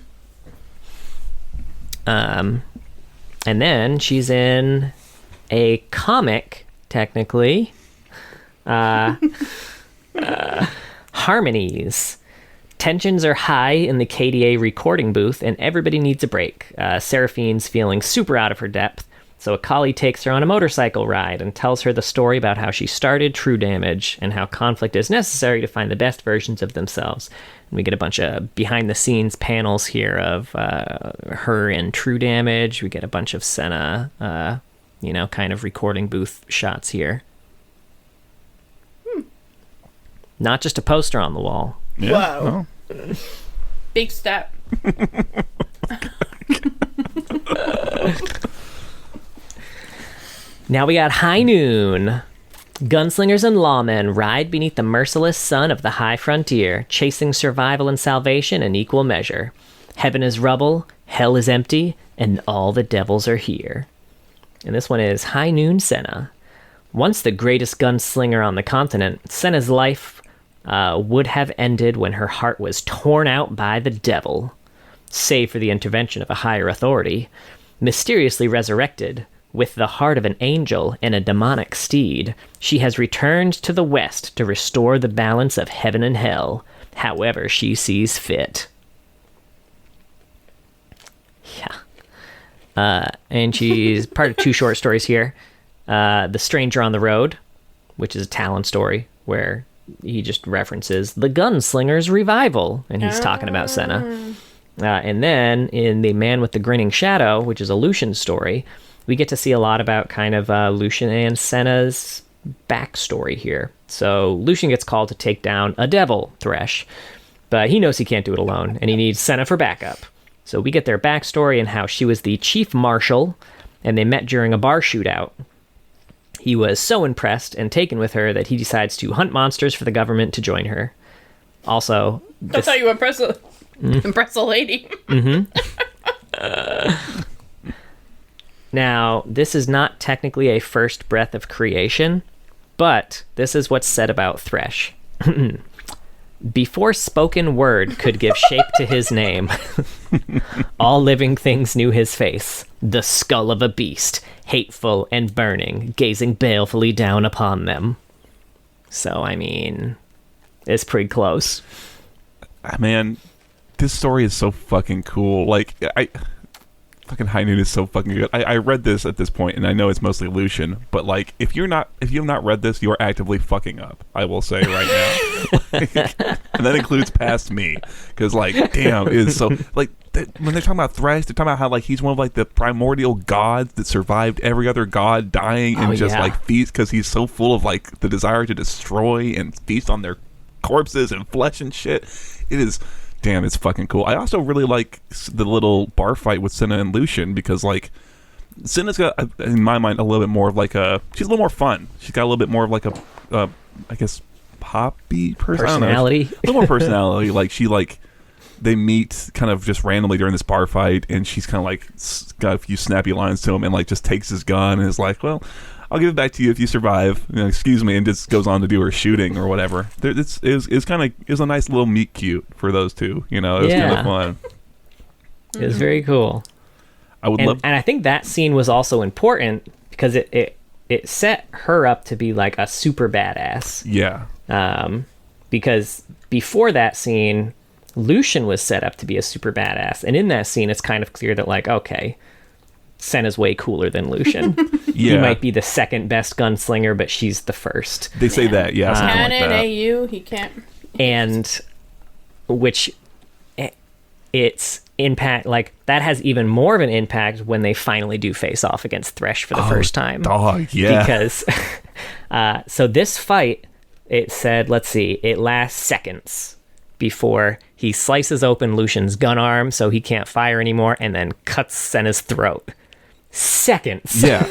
And then she's in a comic, technically. Harmonies. Tensions are high in the KDA recording booth, and everybody needs a break. Seraphine's feeling super out of her depth, so Akali takes her on a motorcycle ride and tells her the story about how she started True Damage and how conflict is necessary to find the best versions of themselves. And we get a bunch of behind-the-scenes panels here of her in True Damage. We get a bunch of Senna, kind of recording booth shots here. Not just a poster on the wall. Yeah. Whoa. Oh. Big step. Now we got High Noon. Gunslingers and lawmen ride beneath the merciless sun of the high frontier, chasing survival and salvation in equal measure. Heaven is rubble, hell is empty, and all the devils are here. And this one is High Noon Senna. Once the greatest gunslinger on the continent, Senna's life would have ended when her heart was torn out by the devil. Save for the intervention of a higher authority. Mysteriously resurrected, with the heart of an angel and a demonic steed, she has returned to the west to restore the balance of heaven and hell, however she sees fit. Yeah. And she's part of 2 short stories here. The Stranger on the Road, which is a Talon story, where he just references the Gunslinger's revival, and he's talking about Senna. And then in The Man with the Grinning Shadow, which is a Lucian story, we get to see a lot about kind of Lucian and Senna's backstory here. So Lucian gets called to take down a devil, Thresh, but he knows he can't do it alone, and he needs Senna for backup. So we get their backstory and how she was the chief marshal, and they met during a bar shootout. He was so impressed and taken with her that he decides to hunt monsters for the government to join her. Also, That's how you impress a lady. Now, this is not technically a first breath of creation, but this is what's said about Thresh. Before spoken word could give shape to his name, all living things knew his face, the skull of a beast, hateful and burning, gazing balefully down upon them. So, I mean, it's pretty close. Man, this story is so fucking cool. Like, fucking High Noon is so fucking good. I read this at this point, and I know it's mostly Lucian, but like, if you have not read this, you are actively fucking up. I will say right now, and that includes past me, because like, damn, it is so like when they're talking about Thresh, they're talking about how like he's one of like the primordial gods that survived every other god dying and like feast because he's so full of like the desire to destroy and feast on their corpses and flesh and shit. It is. Damn, it's fucking cool. I also really like the little bar fight with Senna and Lucian because, like, Senna's got, in my mind, a little bit more of like a. She's a little more fun. She's got a little bit more of like I guess, poppy personality. A little more personality. Like they meet kind of just randomly during this bar fight, and she's kind of like got a few snappy lines to him, and like just takes his gun and is like, "Well, I'll give it back to you if you survive. Excuse me," and just goes on to do her shooting or whatever. It was a nice little meet cute for those two. It was kind of fun. It was very cool. And I think that scene was also important because it set her up to be like a super badass. Yeah. Because before that scene, Lucian was set up to be a super badass, and in that scene, it's kind of clear that like, okay, Senna's way cooler than Lucian. Yeah. He might be the second best gunslinger, but she's the first. They say that, yeah. Canon, like AU, he can't. And which it's impact, like that has even more of an impact when they finally do face off against Thresh for the first time. Oh, yeah. Because so this fight, it said, let's see, it lasts seconds before he slices open Lucian's gun arm so he can't fire anymore, and then cuts Senna's throat. Seconds. Yeah.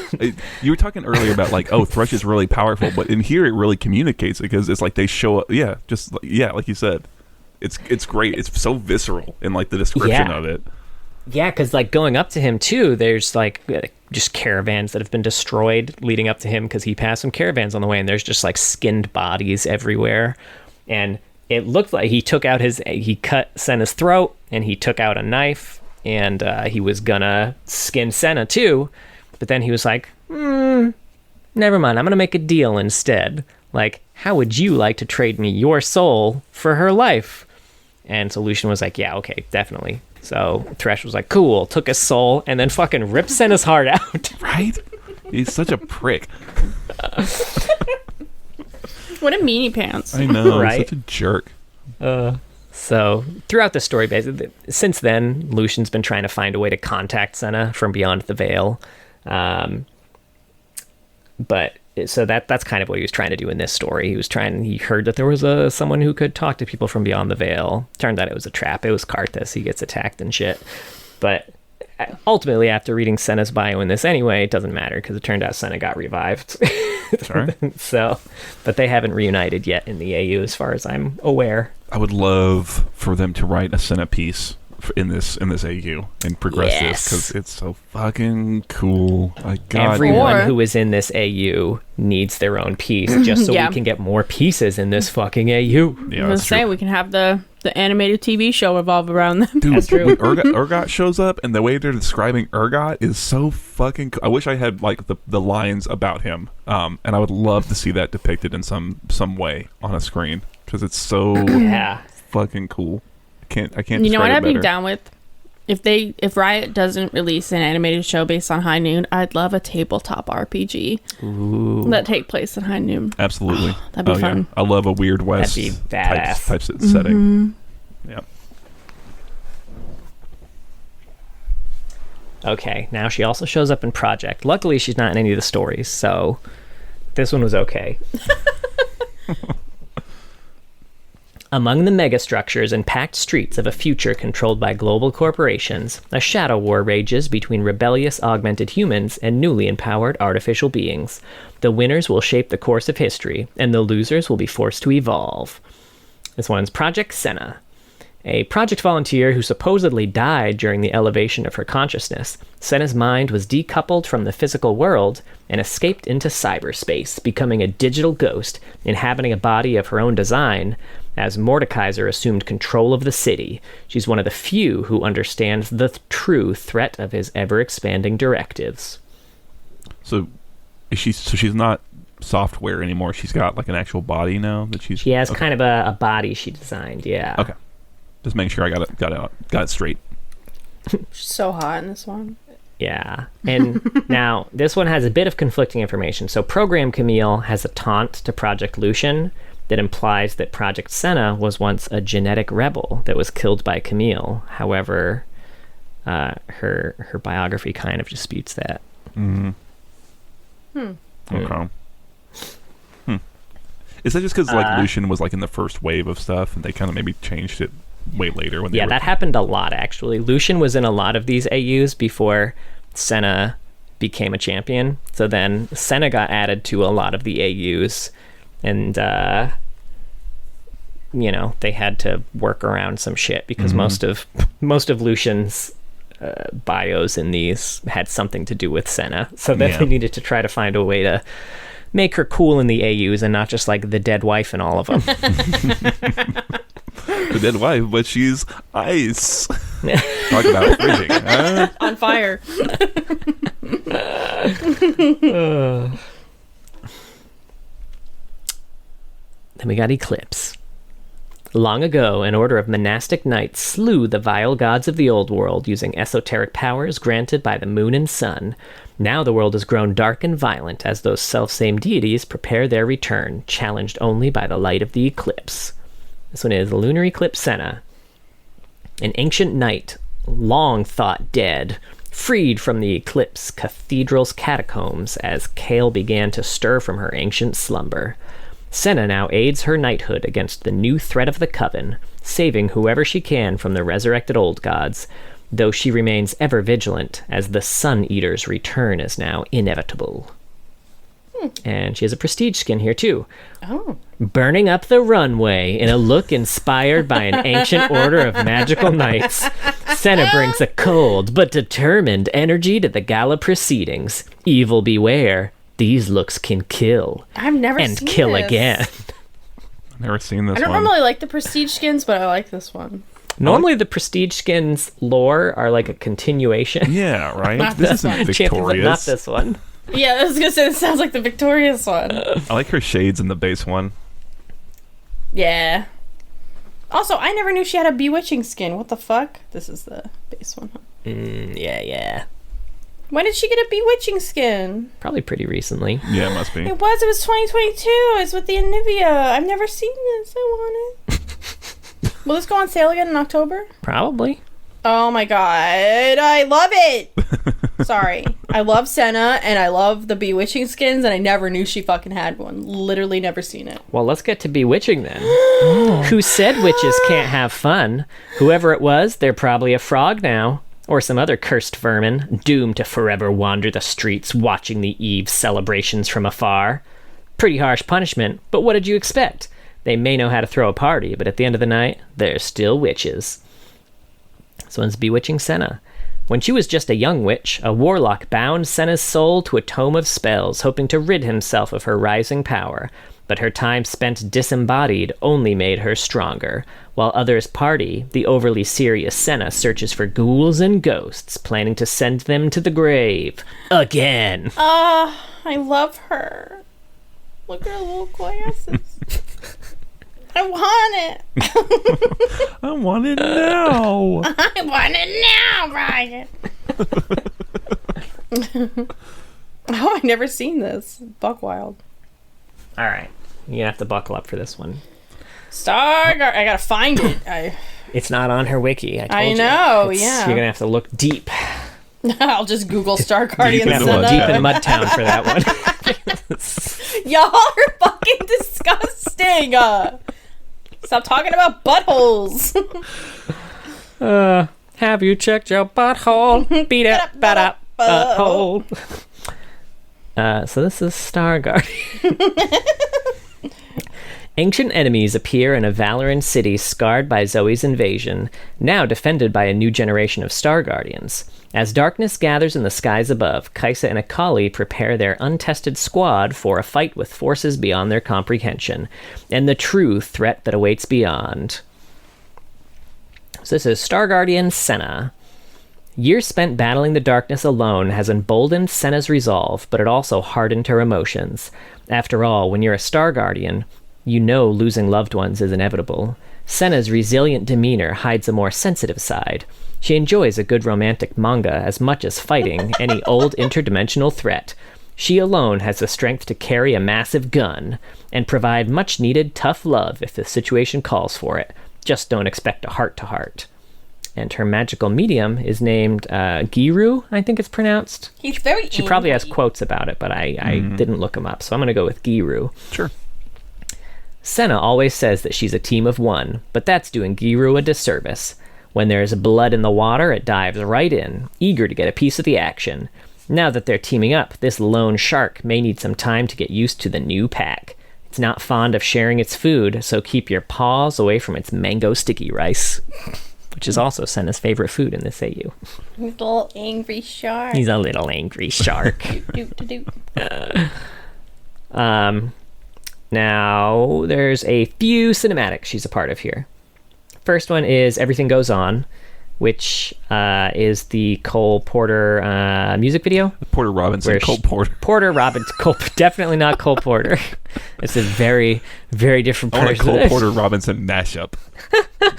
You were talking earlier about like, oh, Thresh is really powerful, but in here it really communicates it because it's like they show up. Yeah, just like you said, it's great. It's so visceral in like the description of it. Yeah, because like going up to him too, there's like just caravans that have been destroyed leading up to him because he passed some caravans on the way, and there's just like skinned bodies everywhere, and it looked like he cut Senna's throat, and he took out a knife, and he was gonna skin Senna too, but then he was like, never mind, I'm gonna make a deal instead. Like, how would you like to trade me your soul for her life? And so Lucian was like, yeah, okay, definitely. So Thresh was like, cool, took his soul, and then fucking ripped Senna's heart out. Right? He's such a prick. What a meanie pants. I know, right? Such a jerk. So throughout the story, basically, since then, Lucian's been trying to find a way to contact Senna from beyond the veil. But so that's kind of what he was trying to do in this story. He heard that there was someone who could talk to people from beyond the veil. Turned out it was a trap. It was Karthus. He gets attacked and shit. But ultimately, after reading Senna's bio in this anyway, it doesn't matter because it turned out Senna got revived. Sorry? So, but they haven't reunited yet in the AU as far as I'm aware. I would love for them to write a Senna piece in this AU and progress this because it's so fucking cool. Like, God, everyone who is in this AU needs their own piece just so we can get more pieces in this fucking AU. Yeah, I was saying we can have the animated TV show revolve around them. Dude, That's true. when Urgot shows up and the way they're describing Urgot is so fucking cool. I wish I had like the lines about him, and I would love to see that depicted in some way on a screen because it's so fucking cool. I can't. You know what describe I'd it be better. down with? If Riot doesn't release an animated show based on High Noon, I'd love a tabletop RPG that take place in High Noon. Absolutely. That'd be fun. Yeah. I love a Weird West That'd be badass. type setting. Yeah. Okay, now she also shows up in Project. Luckily, she's not in any of the stories, so this one was okay. Among the megastructures and packed streets of a future controlled by global corporations, a shadow war rages between rebellious augmented humans and newly empowered artificial beings. The winners will shape the course of history, and the losers will be forced to evolve. This one's Project Senna. A project volunteer who supposedly died during the elevation of her consciousness, Senna's mind was decoupled from the physical world and escaped into cyberspace, becoming a digital ghost, inhabiting a body of her own design. As Mordekaiser assumed control of the city, she's one of the few who understands the true threat of his ever-expanding directives. So she's not software anymore. She's got like an actual body now that She has kind of a body she designed, yeah. Okay. Just making sure I got it straight. She's so hot in this one. Yeah. And now this one has a bit of conflicting information. So Program Camille has a taunt to Project Lucian that implies that Project Senna was once a genetic rebel that was killed by Camille. However, her biography kind of disputes that. Okay. Is that just because like Lucian was like in the first wave of stuff and they kind of maybe changed it way later that happened a lot actually. Lucian was in a lot of these AUs before Senna became a champion. So then Senna got added to a lot of the AUs, and they had to work around some shit because most of Lucian's bios in these had something to do with Senna. So then they needed to try to find a way to make her cool in the AUs and not just like the dead wife in all of them. The dead wife, but she's ice. Talk about freezing. Huh? On fire. Then we got Eclipse. Long ago, an order of monastic knights slew the vile gods of the old world using esoteric powers granted by the moon and sun. Now the world has grown dark and violent as those selfsame deities prepare their return, challenged only by the light of the eclipse. This one is Lunar Eclipse Senna. An ancient knight, long thought dead, freed from the eclipse cathedral's catacombs as Kale began to stir from her ancient slumber. Senna now aids her knighthood against the new threat of the Coven, saving whoever she can from the resurrected old gods, though she remains ever vigilant as the Sun Eater's return is now inevitable. And she has a prestige skin here too. Oh. Burning up the runway in a look inspired by an ancient order of magical knights, Senna brings a cold but determined energy to the gala proceedings. Evil beware. These looks can kill. I've never and seen kill this. again. I've never seen this I don't one. normally like the prestige skins, but I like this one. Normally the prestige skins lore are like a continuation. Yeah, right? Not This this isn't one. Champions, but victorious. not this one. Yeah, I was gonna say this sounds like the victorious one. I like her shades in the base one. Yeah. Also, I never knew she had a bewitching skin. What the fuck? This is the base one. Huh? Yeah. When did she get a bewitching skin? Probably pretty recently. Yeah, it must be. It was 2022. It's with the Anivia. I've never seen this. I want it. Will this go on sale again in October? Probably. Oh my god. I love it. Sorry. I love Senna and I love the bewitching skins and I never knew she fucking had one. Literally never seen it. Well, let's get to bewitching then. Who said witches can't have fun? Whoever it was, they're probably a frog now. Or some other cursed vermin, doomed to forever wander the streets watching the Eve celebrations from afar. Pretty harsh punishment, but what did you expect? They may know how to throw a party, but at the end of the night, they're still witches. This one's Bewitching Senna. When she was just a young witch, a warlock bound Senna's soul to a tome of spells, hoping to rid himself of her rising power. But her time spent disembodied only made her stronger. While others party, the overly serious Senna searches for ghouls and ghosts, planning to send them to the grave. Again! I love her. Look at her little glasses. I want it. I want it now. I want it now, Ryan. Oh, I've never seen this. Buck Wild. Alright, you're gonna have to buckle up for this one. Stargard. I gotta find it. It's not on her wiki, I told you. I know, It's- yeah. You're gonna have to look deep. I'll just Google Star Guardian Deep You're into gonna have to Senna. look deep in Mudtown for that one. Y'all are fucking disgusting. Stop talking about buttholes. Have you checked your butthole? Beat it, up, butthole. So this is Star Guardian. Ancient enemies appear in a Valoran city scarred by Zoe's invasion, now defended by a new generation of Star Guardians. As darkness gathers in the skies above, Kaisa and Akali prepare their untested squad for a fight with forces beyond their comprehension, and the true threat that awaits beyond. So this is Star Guardian Senna. Years spent battling the darkness alone has emboldened Senna's resolve, but it also hardened her emotions. After all, when you're a Star Guardian, you know losing loved ones is inevitable. Senna's resilient demeanor hides a more sensitive side. She enjoys a good romantic manga as much as fighting any old interdimensional threat. She alone has the strength to carry a massive gun and provide much-needed tough love if the situation calls for it. Just don't expect a heart-to-heart. And her magical medium is named Giru, I think it's pronounced. He's very She probably has quotes about it, but I didn't look them up, so I'm going to go with Giru. Sure. Senna always says that she's a team of one, but that's doing Giru a disservice. When there's blood in the water, it dives right in, eager to get a piece of the action. Now that they're teaming up, this lone shark may need some time to get used to the new pack. It's not fond of sharing its food, so keep your paws away from its mango sticky rice, which is also Senna's favorite food in this AU. He's a little angry shark. He's a little angry shark. Now, there's a few cinematics she's a part of here. First one is Everything Goes On, which is the Cole Porter music video. Porter Robinson, Cole Porter. Porter Robinson, definitely not Cole Porter. It's a very, very different I want a person. Cole Porter Robinson mashup.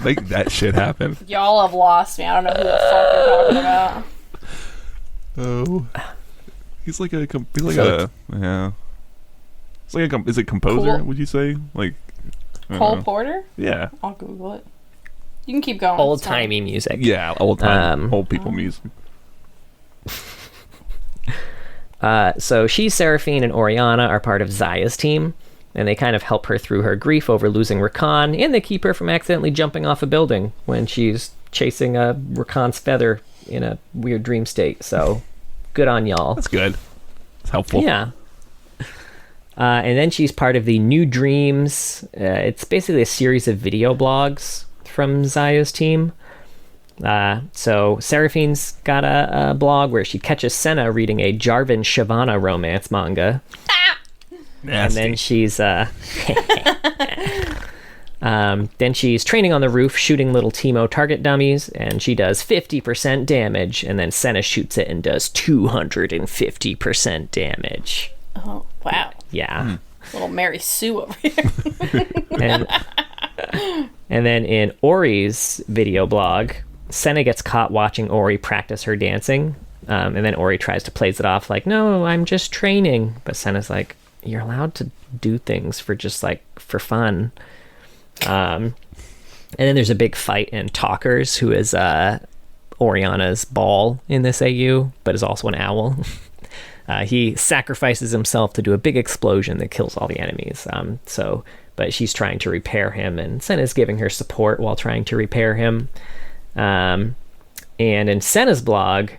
Make that shit happen. Y'all have lost me. I don't know who the fuck you're talking about. Oh, he's like a yeah. It's like is it composer? Cool. Would you say like Cole Porter? Yeah. I'll Google it. You can keep going. Old timey music. Yeah, old people music. So she, Seraphine, and Oriana are part of Zaya's team, and they kind of help her through her grief over losing Rakan, and they keep her from accidentally jumping off a building when she's chasing a Rakan's feather in a weird dream state. So good on y'all. That's good. It's helpful. Yeah. And then she's part of the New Dreams. It's basically a series of video blogs from Zaya's team. So Seraphine's got a blog where she catches Senna reading a Jarvan Shyvana romance manga. Nasty. And then she's then she's training on the roof, shooting little Teemo target dummies, and she does 50% damage, and then Senna shoots it and does 250% damage. Oh, wow. Yeah. Little Mary Sue over here. And then in Ori's video blog, Senna gets caught watching Ori practice her dancing, and then Ori tries to plays it off like, no, I'm just training. But Senna's like, you're allowed to do things for just like for fun. And then there's a big fight in Talkers, who is Oriana's ball in this AU, but is also an owl. He sacrifices himself to do a big explosion that kills all the enemies. But she's trying to repair him, and Senna's giving her support while trying to repair him. And in Senna's blog,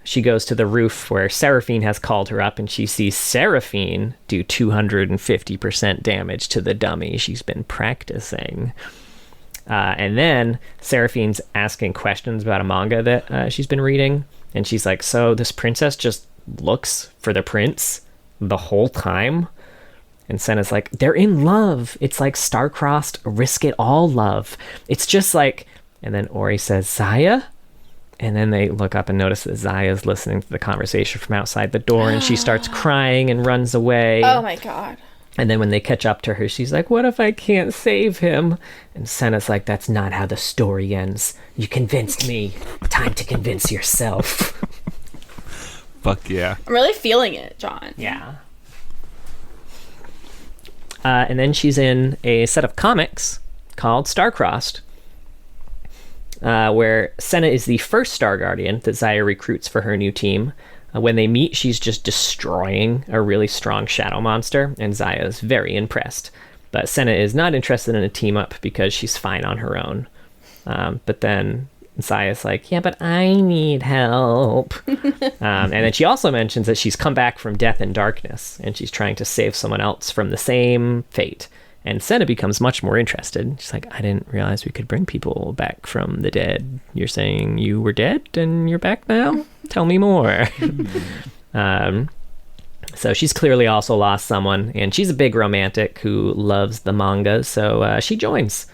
she goes to the roof where Seraphine has called her up, and she sees Seraphine do 250% damage to the dummy she's been practicing. And then Seraphine's asking questions about a manga that she's been reading, and she's like, so this princess just looks for the prince the whole time? And Senna's like, they're in love. It's like star-crossed, risk it all love. It's just like... And then Ori says, Zaya? And then they look up and notice that Zaya's listening to the conversation from outside the door, and she starts crying and runs away. Oh my god. And then when they catch up to her, she's like, what if I can't save him? And Senna's like, that's not how the story ends. You convinced me. Time to convince yourself. Fuck yeah. I'm really feeling it, John. Yeah. And then she's in a set of comics called Starcrossed, where Senna is the first Star Guardian that Zaya recruits for her new team. When they meet, she's just destroying a really strong shadow monster, and Zaya is very impressed. But Senna is not interested in a team-up because she's fine on her own. But then Zaya's like, yeah, but I need help. And then she also mentions that she's come back from death and darkness, and she's trying to save someone else from the same fate. And Senna becomes much more interested. She's like, I didn't realize we could bring people back from the dead. You're saying you were dead and you're back now? Tell me more. So she's clearly also lost someone, and she's a big romantic who loves the manga, so she joins.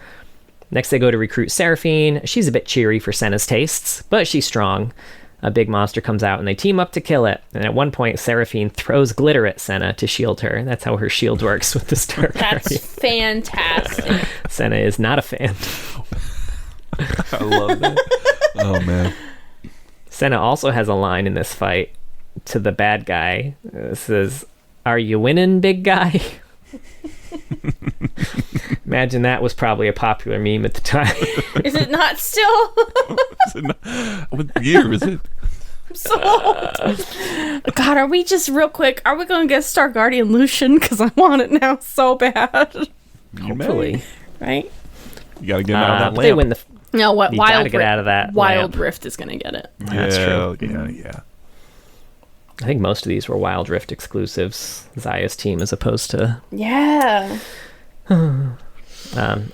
Next, they go to recruit Seraphine. She's a bit cheery for Senna's tastes, but she's strong. A big monster comes out, and they team up to kill it. And at one point, Seraphine throws glitter at Senna to shield her. That's how her shield works with the Star Guardian. That's fantastic. Senna is not a fan. I love that. Oh, man. Senna also has a line in this fight to the bad guy. It says, are you winning, big guy? Imagine that was probably a popular meme at the time. Is it not still? What year is it? I'm so old. God, are we just real quick? Are we going to get Star Guardian Lucian? Because I want it now so bad. Hopefully. Right? You gotta get out of that lamp. They win the... No, what? You Wild gotta get out of that Wild lamp. Rift is going to get it. That's true. Yeah. I think most of these were Wild Rift exclusives, Zaya's team, as opposed to... Yeah.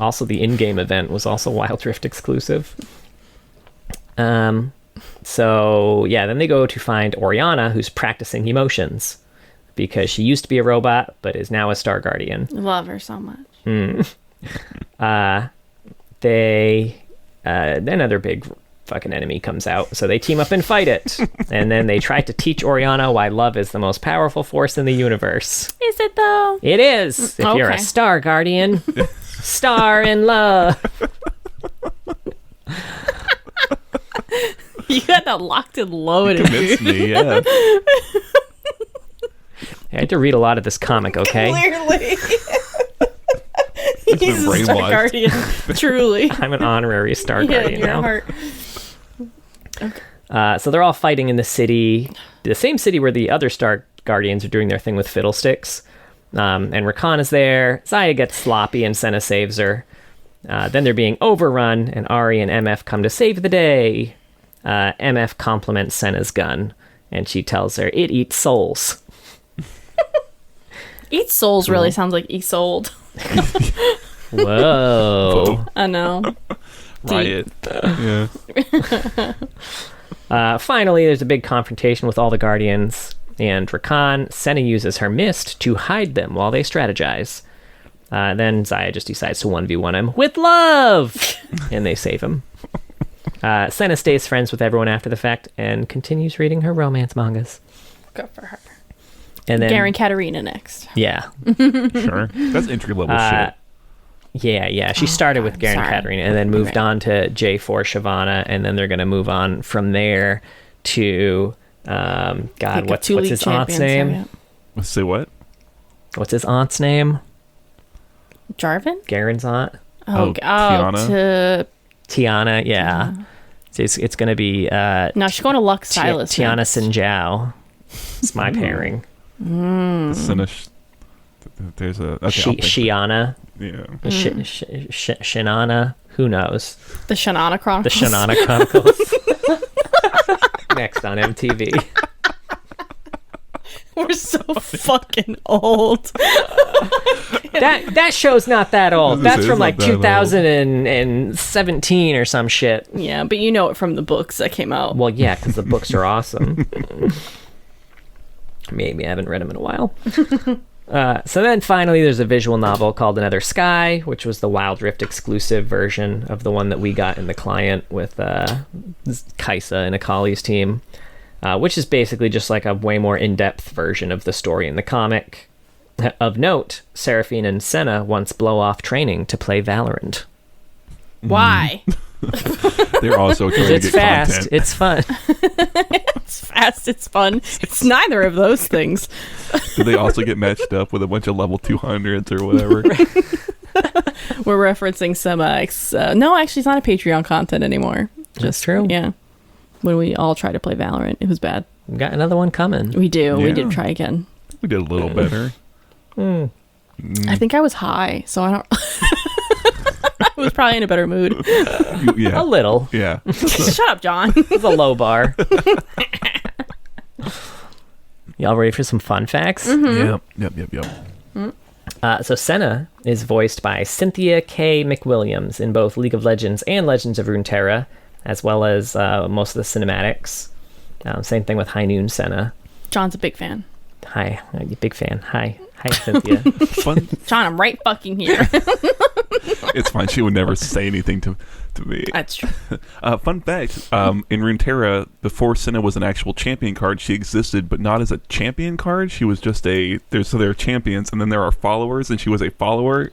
Also, the in-game event was also Wild Rift exclusive. So, yeah, then they go to find Oriana, who's practicing emotions, because she used to be a robot, but is now a Star Guardian. Love her so much. Then another big fucking enemy comes out, so they team up and fight it. And then they try to teach Oriana why love is the most powerful force in the universe. Is it though? It is. If you're a Star Guardian, star in love. You got that locked and loaded. Convinced me, yeah. I had to read a lot of this comic, okay? Clearly. It's been He's a Star brainwashed. Guardian. Truly. I'm an honorary Star Yeah, Guardian in your now. heart. So they're all fighting in the city, the same city where the other Star Guardians are doing their thing with fiddlesticks. And Rakan is there. Zaya gets sloppy and Senna saves her. Then they're being overrun, and Ari and MF come to save the day. MF compliments Senna's gun, and she tells her it eats souls. Eat souls really sounds like Isolde. Whoa. I know. Riot. Yeah. Finally, there's a big confrontation with all the Guardians and Rakan. Senna uses her mist to hide them while they strategize. Then Zaya just decides to 1v1 him with love, and they save him. Senna stays friends with everyone after the fact and continues reading her romance mangas. Good for her. And then, Garen Katarina next. yeah, Sure. That's entry level shit. yeah. She started with Garen sorry. Katarina and then moved Right. on to J4 Shavana, and then they're going to move on from there to God, what's his aunt's name? Say what? What's his aunt's name? Jarvan? Garen's aunt, Tiana? To Tiana. Yeah, so it's going to be no, she's going to Lux Silas. Tiana next. Sinjao. It's my pairing. Sinish. There's a. Okay, I'll think. Shiana. Yeah. Shinana. Who knows? The Shanana The Chronicles. Shanana Chronicles. Next on MTV. We're so fucking old. That show's not that old. This That's is from not like that old. 2017 or some shit. Yeah, but you know it from the books that came out. Well, yeah, because the books are awesome. Maybe I haven't read them in a while. So then finally there's a visual novel called Another Sky, which was the Wild Rift exclusive version of the one that we got in the client with Kaisa and Akali's team, which is basically just like a way more in-depth version of the story in the comic. Of note, Seraphine and Senna once blow off training to play Valorant. Why? They're also trying to It's get fast. content. It's fun. It's fast. It's fun. It's neither of those things. Do they also get matched up with a bunch of level 200s or whatever? We're referencing some no, actually, it's not a Patreon content anymore. That's true. Yeah. When we all tried to play Valorant, it was bad. We got another one coming. We do. We Yeah. did try again. We did a little better. I think I was high, so I don't. I was probably in a better mood. Yeah. A little. Yeah. Shut up, John. It's a low bar. Y'all ready for some fun facts? Yep. So Senna is voiced by Cynthia K. McWilliams in both League of Legends and Legends of Runeterra, as well as most of the cinematics. Same thing with High Noon Senna. John's a big fan. Hi, big fan. Hi, Cynthia. Fun. John, I'm right fucking here. It's fine. She would never say anything to me. That's true. Fun fact, in Runeterra, before Senna was an actual champion card, she existed, but not as a champion card. She was just there are champions, and then there are followers, and she was a follower.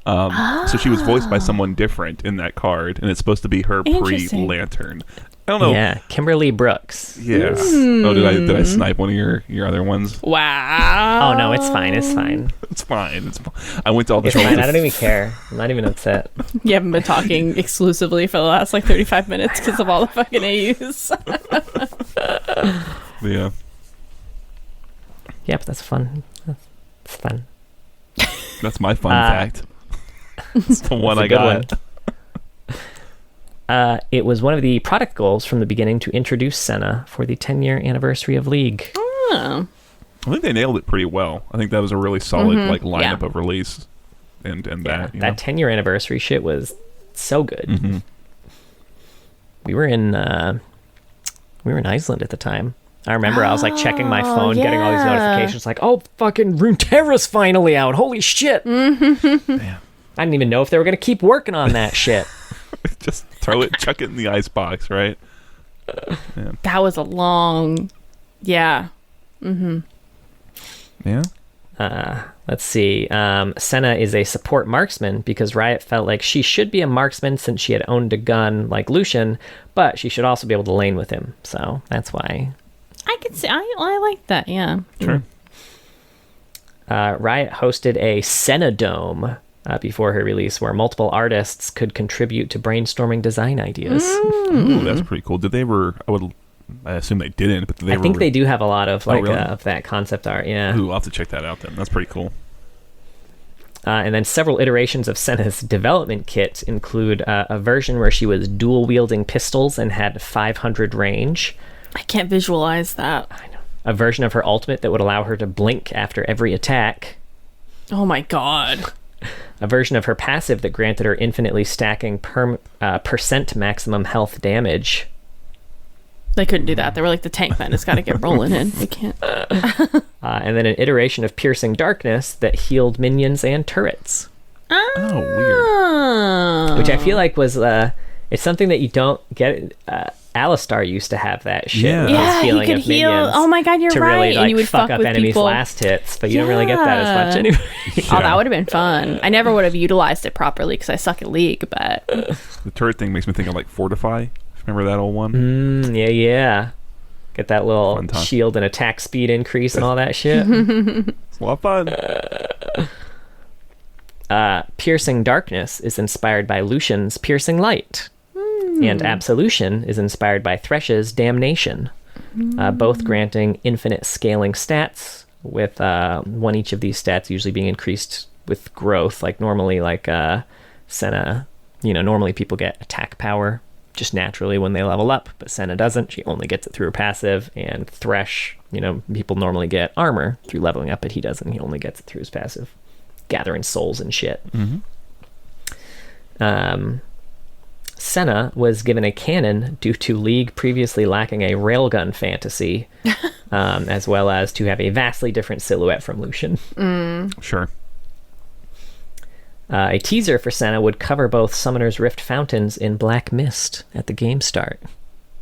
So she was voiced by someone different in that card, and it's supposed to be her Interesting. pre-Lantern. I don't know. Yeah, Kimberly Brooks. Yeah. Oh, did I snipe one of your other ones? Wow. Oh no, it's fine. It's fine. It's fine. It's fine. I went to all the It's fine. I don't even care. I'm not even upset. You haven't been talking exclusively for the last like 35 minutes because of all the fucking AUs. Yeah. Yep, that's fun. It's fun. That's my fun fact. It's the one That's a I good got. one. It was one of the product goals from the beginning to introduce Senna for the 10-year anniversary of League. Oh. I think they nailed it pretty well. I think that was a really solid like lineup Yeah. of release, and that you know? That 10-year anniversary shit was so good. Mm-hmm. We were in Iceland at the time. I remember I was like checking my phone, getting all these yeah. notifications, like, oh, fucking Runeterra's finally out. Holy shit! Man. I didn't even know if they were gonna keep working on that shit. Just throw it, chuck it in the icebox, right? That was a long... Yeah. Yeah. Let's see. Senna is a support marksman because Riot felt like she should be a marksman since she had owned a gun like Lucian, but she should also be able to lane with him. So that's why. I can see... I like that, yeah. Sure. Riot hosted a Senna Dome before her release where multiple artists could contribute to brainstorming design ideas. Ooh, that's pretty cool. Did they ever? I assume they didn't, but did they? I think they do have a lot of like really? of that concept art, yeah. Ooh, I'll have to check that out then. That's pretty cool. And then several iterations of Senna's development kit include a version where she was dual wielding pistols and had 500 range. I can't visualize that. I know. A version of her ultimate that would allow her to blink after every attack. Oh my god. A version of her passive that granted her infinitely stacking percent maximum health damage. They couldn't do that. They were like, the tank man has got to get rolling in. We can't. And then an iteration of Piercing Darkness that healed minions and turrets. Oh, weird. Which I feel like was it's something that you don't get. Alistar used to have that shit. Yeah. with his Yeah, he healing could of heal. minions Oh my god, you're to right. really And like you would fuck fuck up with enemies' people. last hits, but you don't really get that as much anyway. Oh, that would have been fun. I never would have utilized it properly because I suck at League, but The turret thing makes me think of like Fortify. Remember that old one? Yeah. Get that little Fun time. shield and attack speed increase and all that shit. It's a lot of fun. Piercing Darkness is inspired by Lucian's Piercing Light. And Absolution is inspired by Thresh's Damnation. Both granting infinite scaling stats, with one each of these stats usually being increased with growth. Like normally, like Senna, normally people get attack power just naturally when they level up, but Senna doesn't. She only gets it through her passive. And Thresh, people normally get armor through leveling up, but he doesn't. He only gets it through his passive, gathering souls and shit. Senna was given a canon due to League previously lacking a railgun fantasy, as well as to have a vastly different silhouette from Lucian. Sure. A teaser for Senna would cover both Summoner's Rift fountains in black mist at the game start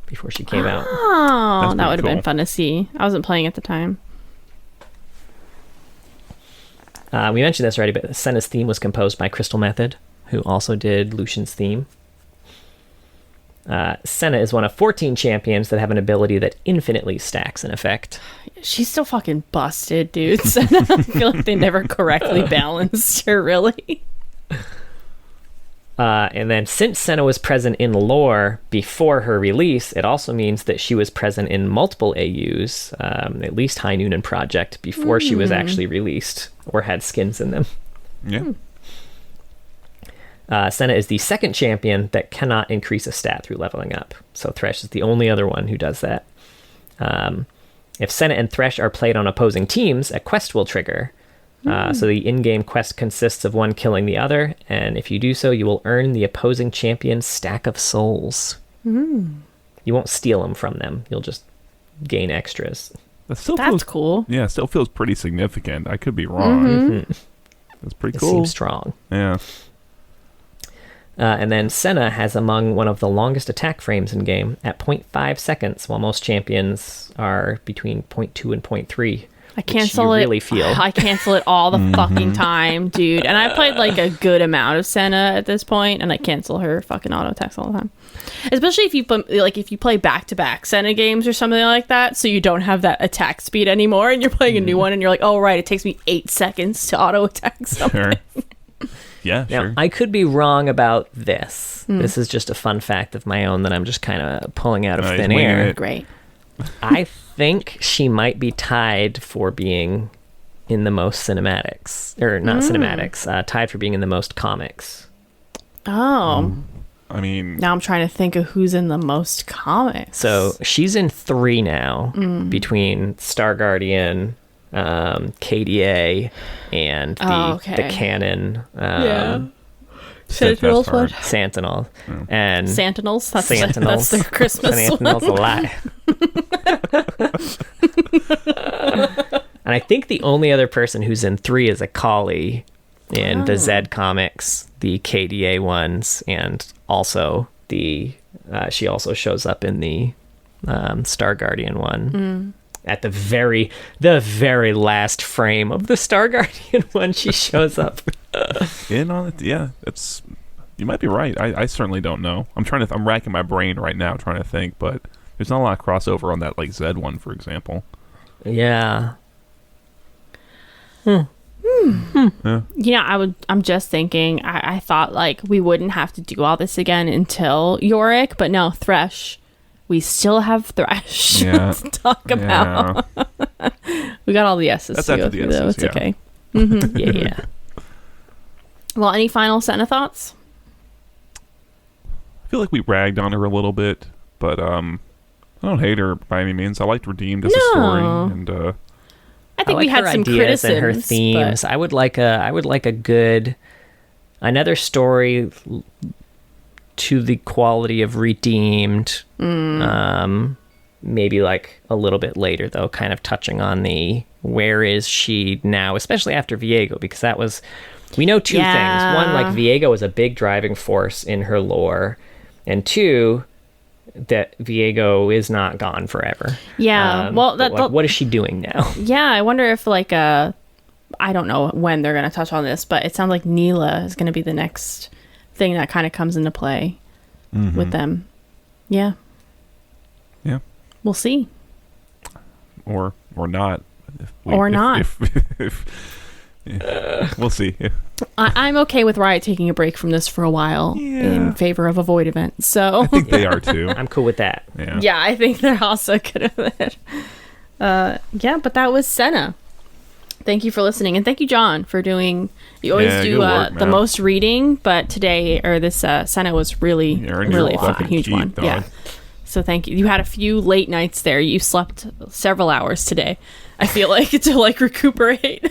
before she came out. oh, That's that pretty would have been cool. fun to see. I wasn't playing at the time. We mentioned this already, but Senna's theme was composed by Crystal Method, who also did Lucian's theme. Senna is one of 14 champions that have an ability that infinitely stacks an effect. She's still fucking busted, dude. So I feel like they never correctly balanced her, really. And then since Senna was present in lore before her release, it also means that she was present in multiple AUs, at least High Noon and Project, before she was actually released or had skins in them. Yeah. Senna is the second champion that cannot increase a stat through leveling up. So Thresh is the only other one who does that. If Senna and Thresh are played on opposing teams, a quest will trigger. So the in-game quest consists of one killing the other, and if you do so, you will earn the opposing champion's stack of souls. You won't steal them from them. You'll just gain extras. That still That's feels cool. Yeah, still feels pretty significant. I could be wrong. That's pretty It cool. seems strong. Yeah. And then Senna has among one of the longest attack frames in game at 0.5 seconds, while most champions are between 0.2 and 0.3. I cancel it. Really feel. I cancel it all the fucking time, dude. And I played like a good amount of Senna at this point, and I cancel her fucking auto attacks all the time. Especially if you play back to back Senna games or something like that, so you don't have that attack speed anymore, and you're playing a new one, and you're like, oh right, it takes me 8 seconds to auto attack something. Sure. Yeah, Now, sure. I could be wrong about this. This is just a fun fact of my own that I'm just kind of pulling out of Nice, thin winging air. it. Great. I think she might be tied for being in the most cinematics. Or not cinematics, tied for being in the most comics. Oh. I mean, Now I'm trying to think of who's in the most comics. So she's in 3 now, between Star Guardian, KDA, and the canon. Sentinels, what? Sentinel. And Sentinels? That's Sentinels. their Christmas Sentinels a one. lot. And I think the only other person who's in 3 is a Kali in the Zed comics, the KDA ones, and also the she also shows up in the Star Guardian one. At the very last frame of the Star Guardian one, she shows up. in on it. Yeah, it's. You might be right. I certainly don't know. I'm racking my brain right now trying to think, but there's not a lot of crossover on that like Zed one, for example. Yeah. Yeah. I'm just thinking, I thought like we wouldn't have to do all this again until Yorick, but no, Thresh. We still have Thresh to talk about. We got all the S's That's to after go the through, though. S's, It's yeah. okay. Yeah. Well, any final Senna thoughts? I feel like we ragged on her a little bit, but I don't hate her by any means. I liked Redeemed as a story, and I think like we had her some ideas and her criticisms, themes. I would like a good another story to the quality of Redeemed. Maybe like a little bit later though, kind of touching on the where is she now, especially after Viego, because that was we know 2 things. One, like Viego was a big driving force in her lore, and 2, that Viego is not gone forever. Yeah. What is she doing now? Yeah, I wonder if like I don't know when they're going to touch on this, but it sounds like Neela is going to be the next thing that kind of comes into play with them. Yeah. Yeah. We'll see. Or not. We'll see. Yeah. I'm okay with Riot taking a break from this for a while in favor of a Void event. So I think they are too. I'm cool with that. Yeah. yeah, I think they're also good with it. Yeah, but that was Senna. Thank you for listening, and thank you, John, for doing. You always do good work, the man. most reading, but today or this Senna was really a fucking huge one. Dog. Yeah. So thank you. You had a few late nights there. You slept several hours today. I feel like to like recuperate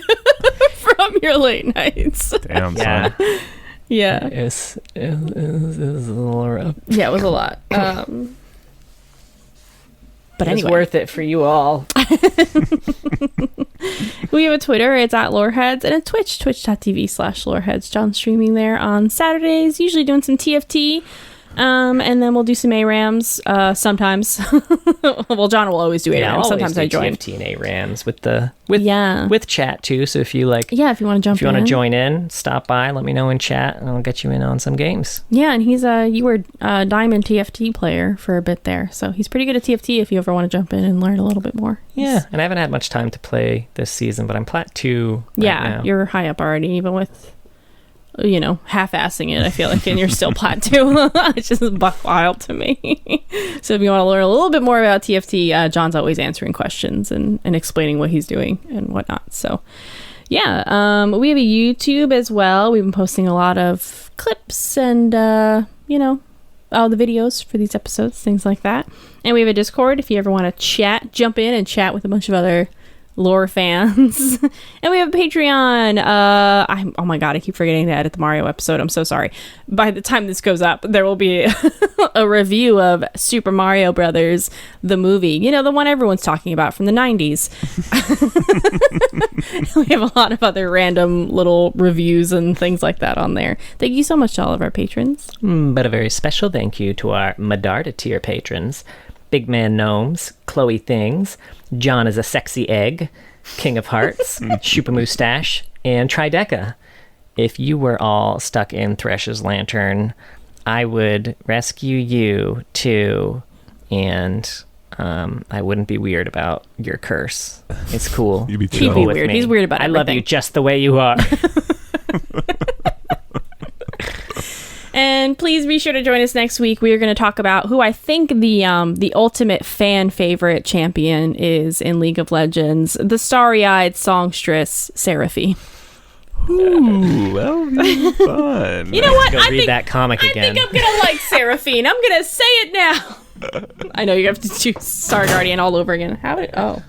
from your late nights. Damn. Yeah. Son. Yeah. It was a little rough. Yeah, it was a lot. But It was anyway, worth it for you all. we have a Twitter. It's at Loreheads, and a Twitch, twitch.tv/Loreheads. John's streaming there on Saturdays, usually doing some TFT. And then we'll do some ARAMs sometimes. Well, John will always do ARAMs. Sometimes I join. TFT and ARAMs with chat too. So if you like, Yeah, if you want to jump in. if you want to join in, stop by, let me know in chat, and I'll get you in on some games. Yeah, and he's you were a Diamond TFT player for a bit there, so he's pretty good at TFT if you ever want to jump in and learn a little bit more. Yeah, and I haven't had much time to play this season, but I'm plat 2 Yeah, now. you're high up already, even with half-assing it, I feel like, and you're still plat 2. It's just buck wild to me. So if you want to learn a little bit more about TFT, John's always answering questions and explaining what he's doing and whatnot. So yeah, we have a YouTube as well. We've been posting a lot of clips and all the videos for these episodes, things like that. And we have a Discord if you ever want to jump in and chat with a bunch of other lore fans. And we have a Patreon. Oh my god, I keep forgetting to edit the Mario episode. I'm so sorry. By the time this goes up, there will be a review of Super Mario Brothers, the movie. The one everyone's talking about from the 90s. We have a lot of other random little reviews and things like that on there. Thank you so much to all of our patrons. But a very special thank you to our Medarda tier patrons: Big Man Gnomes, Chloe Things, John is a Sexy Egg, King of Hearts, Shupa Mustache, and Trideca. If you were all stuck in Thresh's lantern, I would rescue you too, and I wouldn't be weird about your curse. It's cool. You'd be He'd chill. be with weird. me. He's weird about I love everything. you just the way you are. And please be sure to join us next week. We are going to talk about who I think the ultimate fan favorite champion is in League of Legends, the starry-eyed songstress Seraphy. Ooh, that'll be fun. You know what? Go read that comic I again. think I'm gonna like Seraphine. I'm gonna say it now. I know you have to choose Star Guardian all over again. How did? Oh,